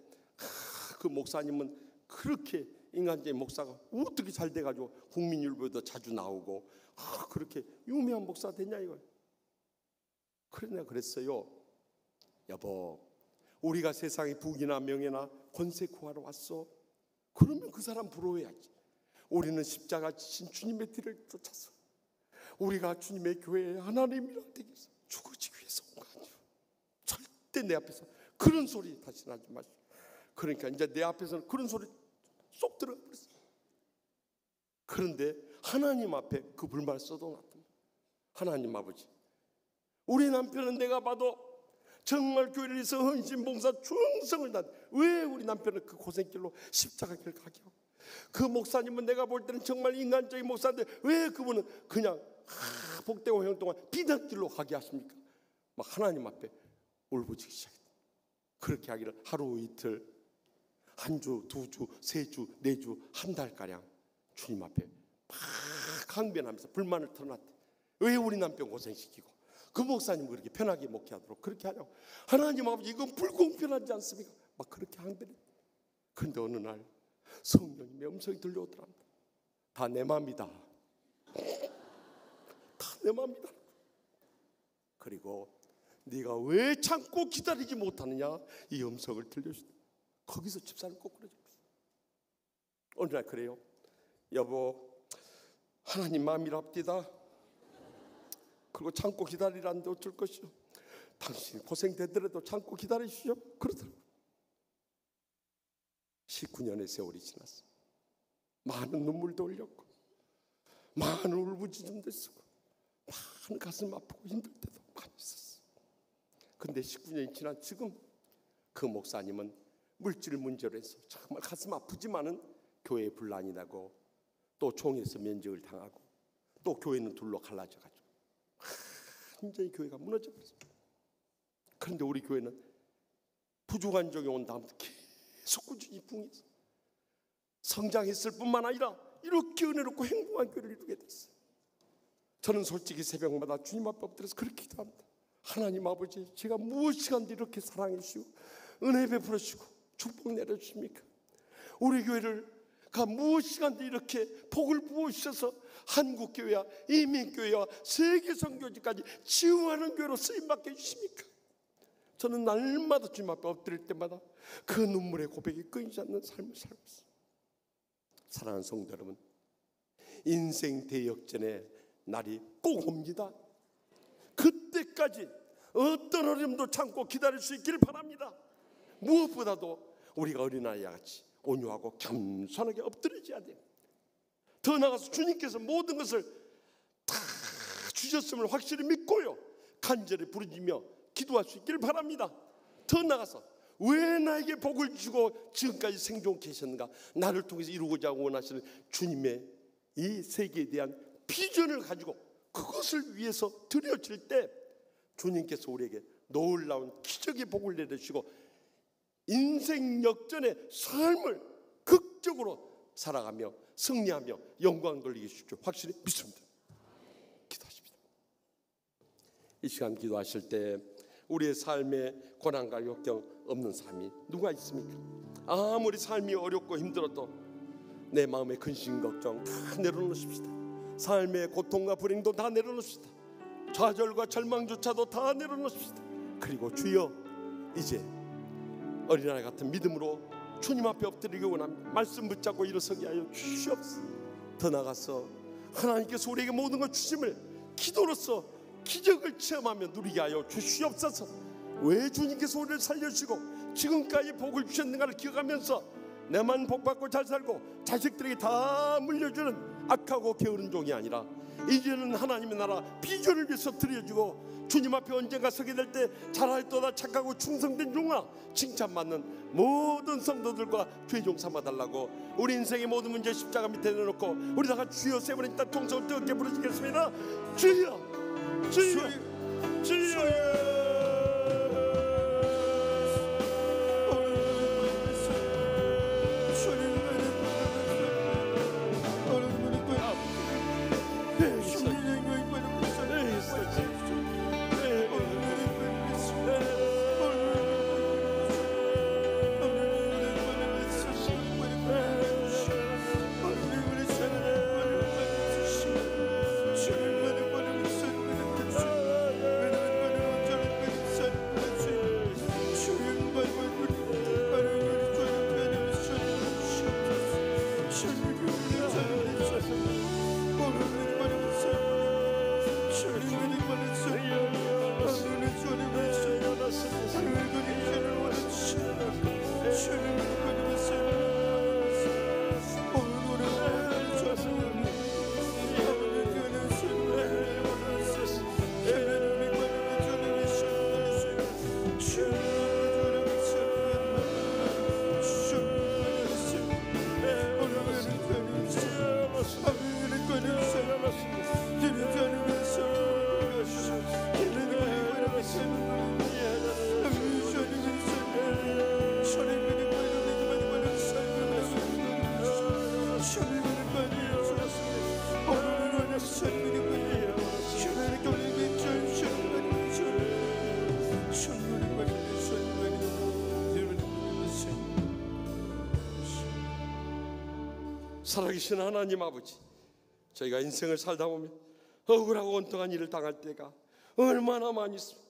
그 목사님은 그렇게 인간적인 목사가 어떻게 잘 돼가지고 국민일보에도 자주 나오고 그렇게 유명한 목사 되냐 이거예요. 그래 내가 그랬어요. 여보, 우리가 세상에 부귀나 명예나 권세 구하러 왔어. 그러면 그 사람 부러워야지. 우리는 십자가 지신 주님의 뒤를 쫓아서 우리가 주님의 교회에 하나님이랑 되기 위해서 죽어지기 위해서 온 거 아니에요. 절대 내 앞에서 그런 소리 다시 하지 마시고. 그러니까 이제 내 앞에서는 그런 소리 쏙 들어가 버렸어요. 그런데 하나님 앞에 그 불만을 써둬놨던 하나님 아버지, 우리 남편은 내가 봐도 정말 교회를 위해서 헌신 봉사 충성을 다한 왜 우리 남편은 그 고생길로 십자가길 가게 하고, 그 목사님은 내가 볼 때는 정말 인간적인 목사인데 왜 그분은 그냥 복되고 형 동안 비단길로 가게 하십니까? 막 하나님 앞에 울부짖기 시작했다. 그렇게 하기를 하루 이틀, 한 주, 2주, 3주, 4주, 한 달가량 주님 앞에 막 항변하면서 불만을 털어놨대. 왜 우리 남편 고생시키고 그 목사님 그렇게 편하게 목회하도록 그렇게 하냐고. 하나님 아버지 이건 불공평하지 않습니까? 막 그렇게 항변했대. 그런데 어느 날 성령님의 음성이 들려오더랍니다. 다 내 맘이다. 다 내 맘이다. 그리고 네가 왜 참고 기다리지 못하느냐 이 음성을 들려주다. 거기서 집사는 꼬꾸라졌어요. 어느 날 그래요. 여보, 하나님 마음이랍디다. 그리고 참고 기다리라는데 어쩔 것이요. 당신이 고생되더라도 참고 기다리시오. 그러더라고요. 19년의 세월이 지났어. 많은 눈물도 흘렸고, 많은 울부짖음도 쓰고, 많은 가슴 아프고 힘들 때도 많이 있었어. 근데 19년이 지난 지금 그 목사님은 물질 문제로 해서 정말 가슴 아프지만은 교회에 분란이 나고, 또 총에서 면직을 당하고, 또 교회는 둘로 갈라져가지고 완전히 교회가 무너져버렸습니다. 그런데 우리 교회는 부족한 적이 온 다음부터 계속 꾸준히 붕해서 성장했을 뿐만 아니라 이렇게 은혜롭고 행복한 교회를 이루게 됐어요. 저는 솔직히 새벽마다 주님 앞에 엎드려서 그렇게 기도합니다. 하나님 아버지, 제가 무엇이간데 이렇게 사랑해 주시고 은혜 베풀어 주시고 축복 내려주십니까? 우리 교회가 무엇이간데 이렇게 복을 부어주셔서 한국교회와 이민교회와 세계선교지까지 치유하는 교회로 쓰임받게 해주십니까? 저는 날마다 주님 앞에 엎드릴 때마다 그 눈물의 고백이 끊이지 않는 삶을 살고 있습니다. 사랑하는 성도 여러분, 인생 대역전의 날이 꼭 옵니다. 그때까지 어떤 어려움도 참고 기다릴 수 있기를 바랍니다. 무엇보다도 우리가 어린아이와 같이 온유하고 겸손하게 엎드려져야 돼요. 더 나아가서 주님께서 모든 것을 다 주셨음을 확실히 믿고요, 간절히 부르짖며 기도할 수 있기를 바랍니다. 더 나아가서 왜 나에게 복을 주고 지금까지 생존케 하셨는가, 나를 통해서 이루고자 원하시는 주님의 이 세계에 대한 비전을 가지고 그것을 위해서 드려질 때 주님께서 우리에게 놀라운 기적의 복을 내려주시고 인생 역전의 삶을 극적으로 살아가며 승리하며 영광 돌리게 해주실 줄 확실히 믿습니다. 기도하십니다. 이 시간 기도하실 때 우리의 삶에 고난과 역경 없는 삶이 누가 있습니까? 아무리 삶이 어렵고 힘들어도 내 마음의 근심 걱정 다 내려놓으십시다. 삶의 고통과 불행도 다 내려놓으십시다. 좌절과 절망조차도 다 내려놓으십시다. 그리고 주여, 이제 어린아이 같은 믿음으로 주님 앞에 엎드리기 원합니다. 말씀 붙잡고 일어서게 하여 주시옵소서. 더 나아가서 하나님께서 우리에게 모든 걸 주심을 기도로서 기적을 체험하며 누리게 하여 주시옵소서. 왜 주님께서 우리를 살려주시고 지금까지 복을 주셨는가를 기억하면서 내만 복받고 잘 살고 자식들에게 다 물려주는 악하고 게으른 종이 아니라 이제는 하나님의 나라 비전을 위해서 드려주고 주님 앞에 언젠가 서게 될 때 잘하였도다 착하고 충성된 종아 칭찬받는 모든 성도들과 죄종 삼아달라고 우리 인생의 모든 문제 십자가 밑에 내놓고 우리 다 같이 주여 세 번의 일단 통성을 뜨겁게 부르시겠습니다. 주여, 주여, 주여. 살아계신 하나님 아버지, 저희가 인생을 살다 보면 억울하고 온통한 일을 당할 때가 얼마나 많이 있습니다.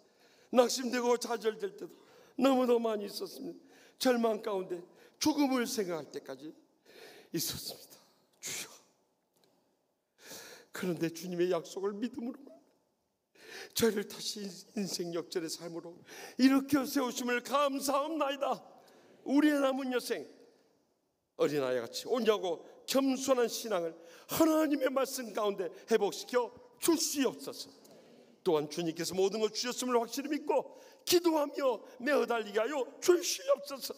낙심되고 좌절될 때도 너무도 많이 있었습니다. 절망 가운데 죽음을 생각할 때까지 있었습니다. 주여, 그런데 주님의 약속을 믿음으로 저를 다시 인생 역전의 삶으로 일으켜 세우심을 감사합나이다. 우리의 남은 여생 어린아이같이 온유하고 겸손한 신앙을 하나님의 말씀 가운데 회복시켜 주시옵소서. 또한 주님께서 모든 것 주셨음을 확실히 믿고 기도하며 내어달리게 하여 주시옵소서.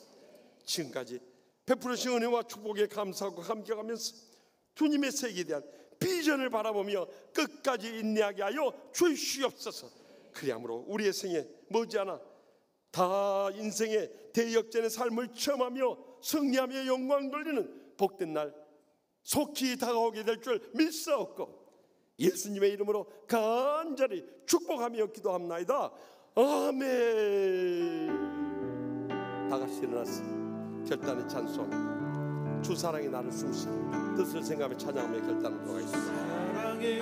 지금까지 베풀으신 은혜와 축복에 감사하고 감격하면서 주님의 세계에 대한 비전을 바라보며 끝까지 인내하게 하여 주시옵소서. 그리함으로 우리의 생에 머지않아 다 인생의 대역전의 삶을 체험하며 승리하며 영광 돌리는 복된 날 속히 다가오게 될 줄 믿사옵고 예수님의 이름으로 간절히 축복하며 기도합나이다. 아멘. 다 같이 일어나서 결단의 찬송 주 사랑이 나를 숨쉬게 뜻을 생각하며 찬양하며 결단하도록 하겠습니다. 사랑이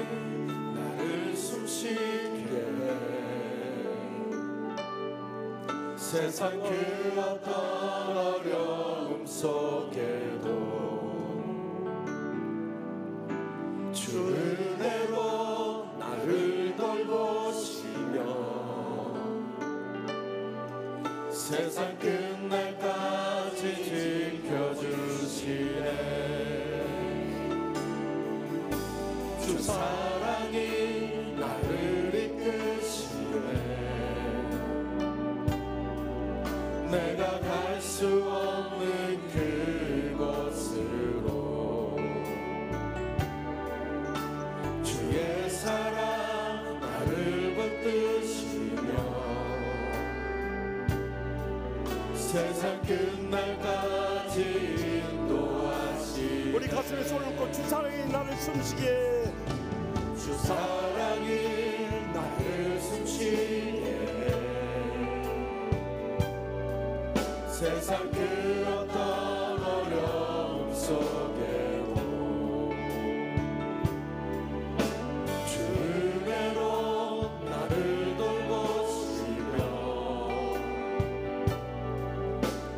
나를 숨쉬게 세상 그 어떤 어려움 속에도 주 은혜로 나를 돌보시며 세상 끝날까지 지켜주시네. 주 사랑이 나를 이끄시네. 내가 갈 수 없는 그곳으로 주의 사랑 나를 붙드시며 세상 끝날까지 인도하시네. 우리 가슴에 손을 얹고 주 사랑이 나를 숨쉬게 주 사랑이 나를 숨쉬게 세상 그 어떤 어려움 속에도 주 은혜로 나를 돌보시며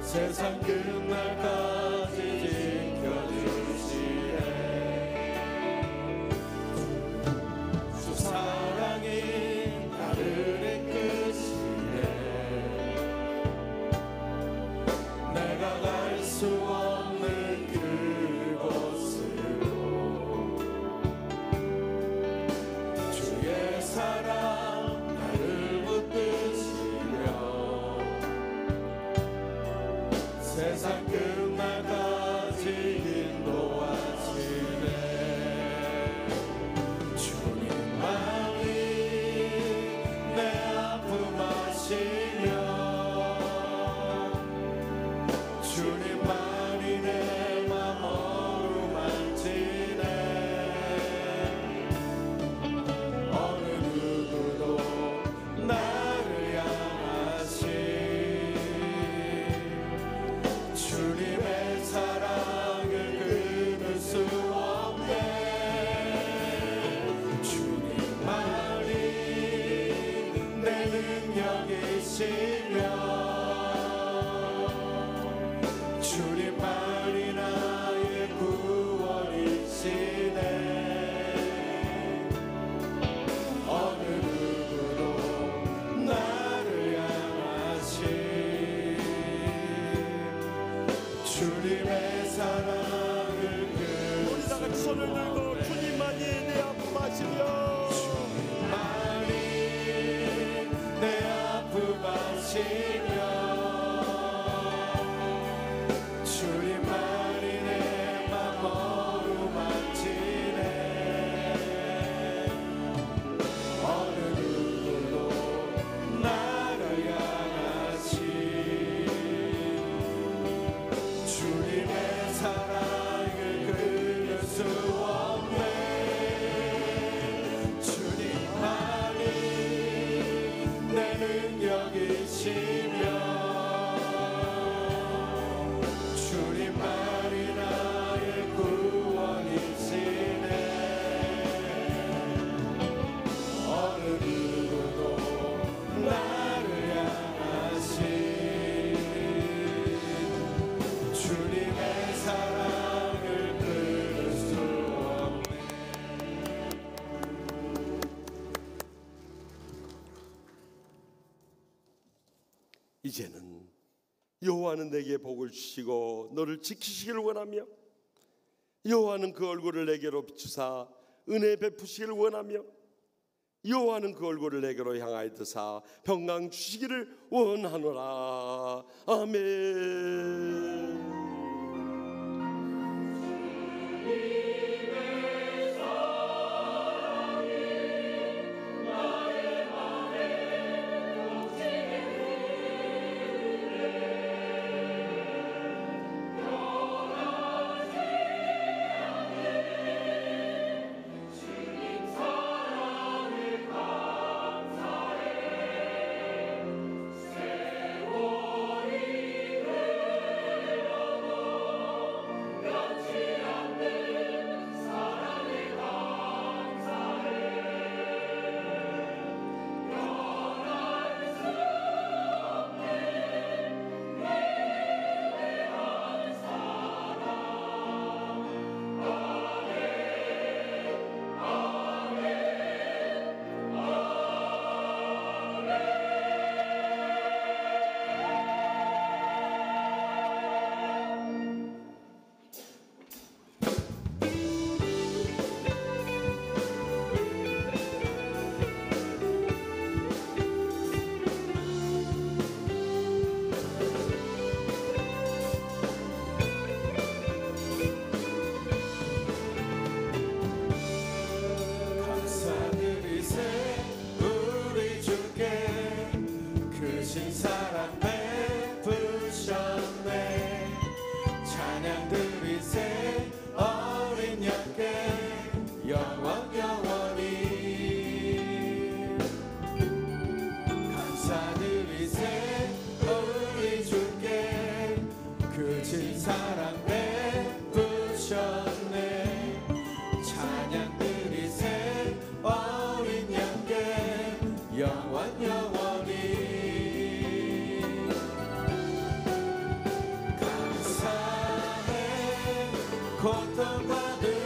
세상 끝날까지 지켜주시네. 주 사랑이 나를 이끄시네. 내가 갈 수 없는 이제는 여호와는 내게 복을 주시고 너를 지키시기를 원하며 여호와는 그 얼굴을 내게로 비추사 은혜 베푸시기를 원하며 여호와는 그 얼굴을 내게로 향하여 드사 평강 주시기를 원하노라. 아멘. 고통받은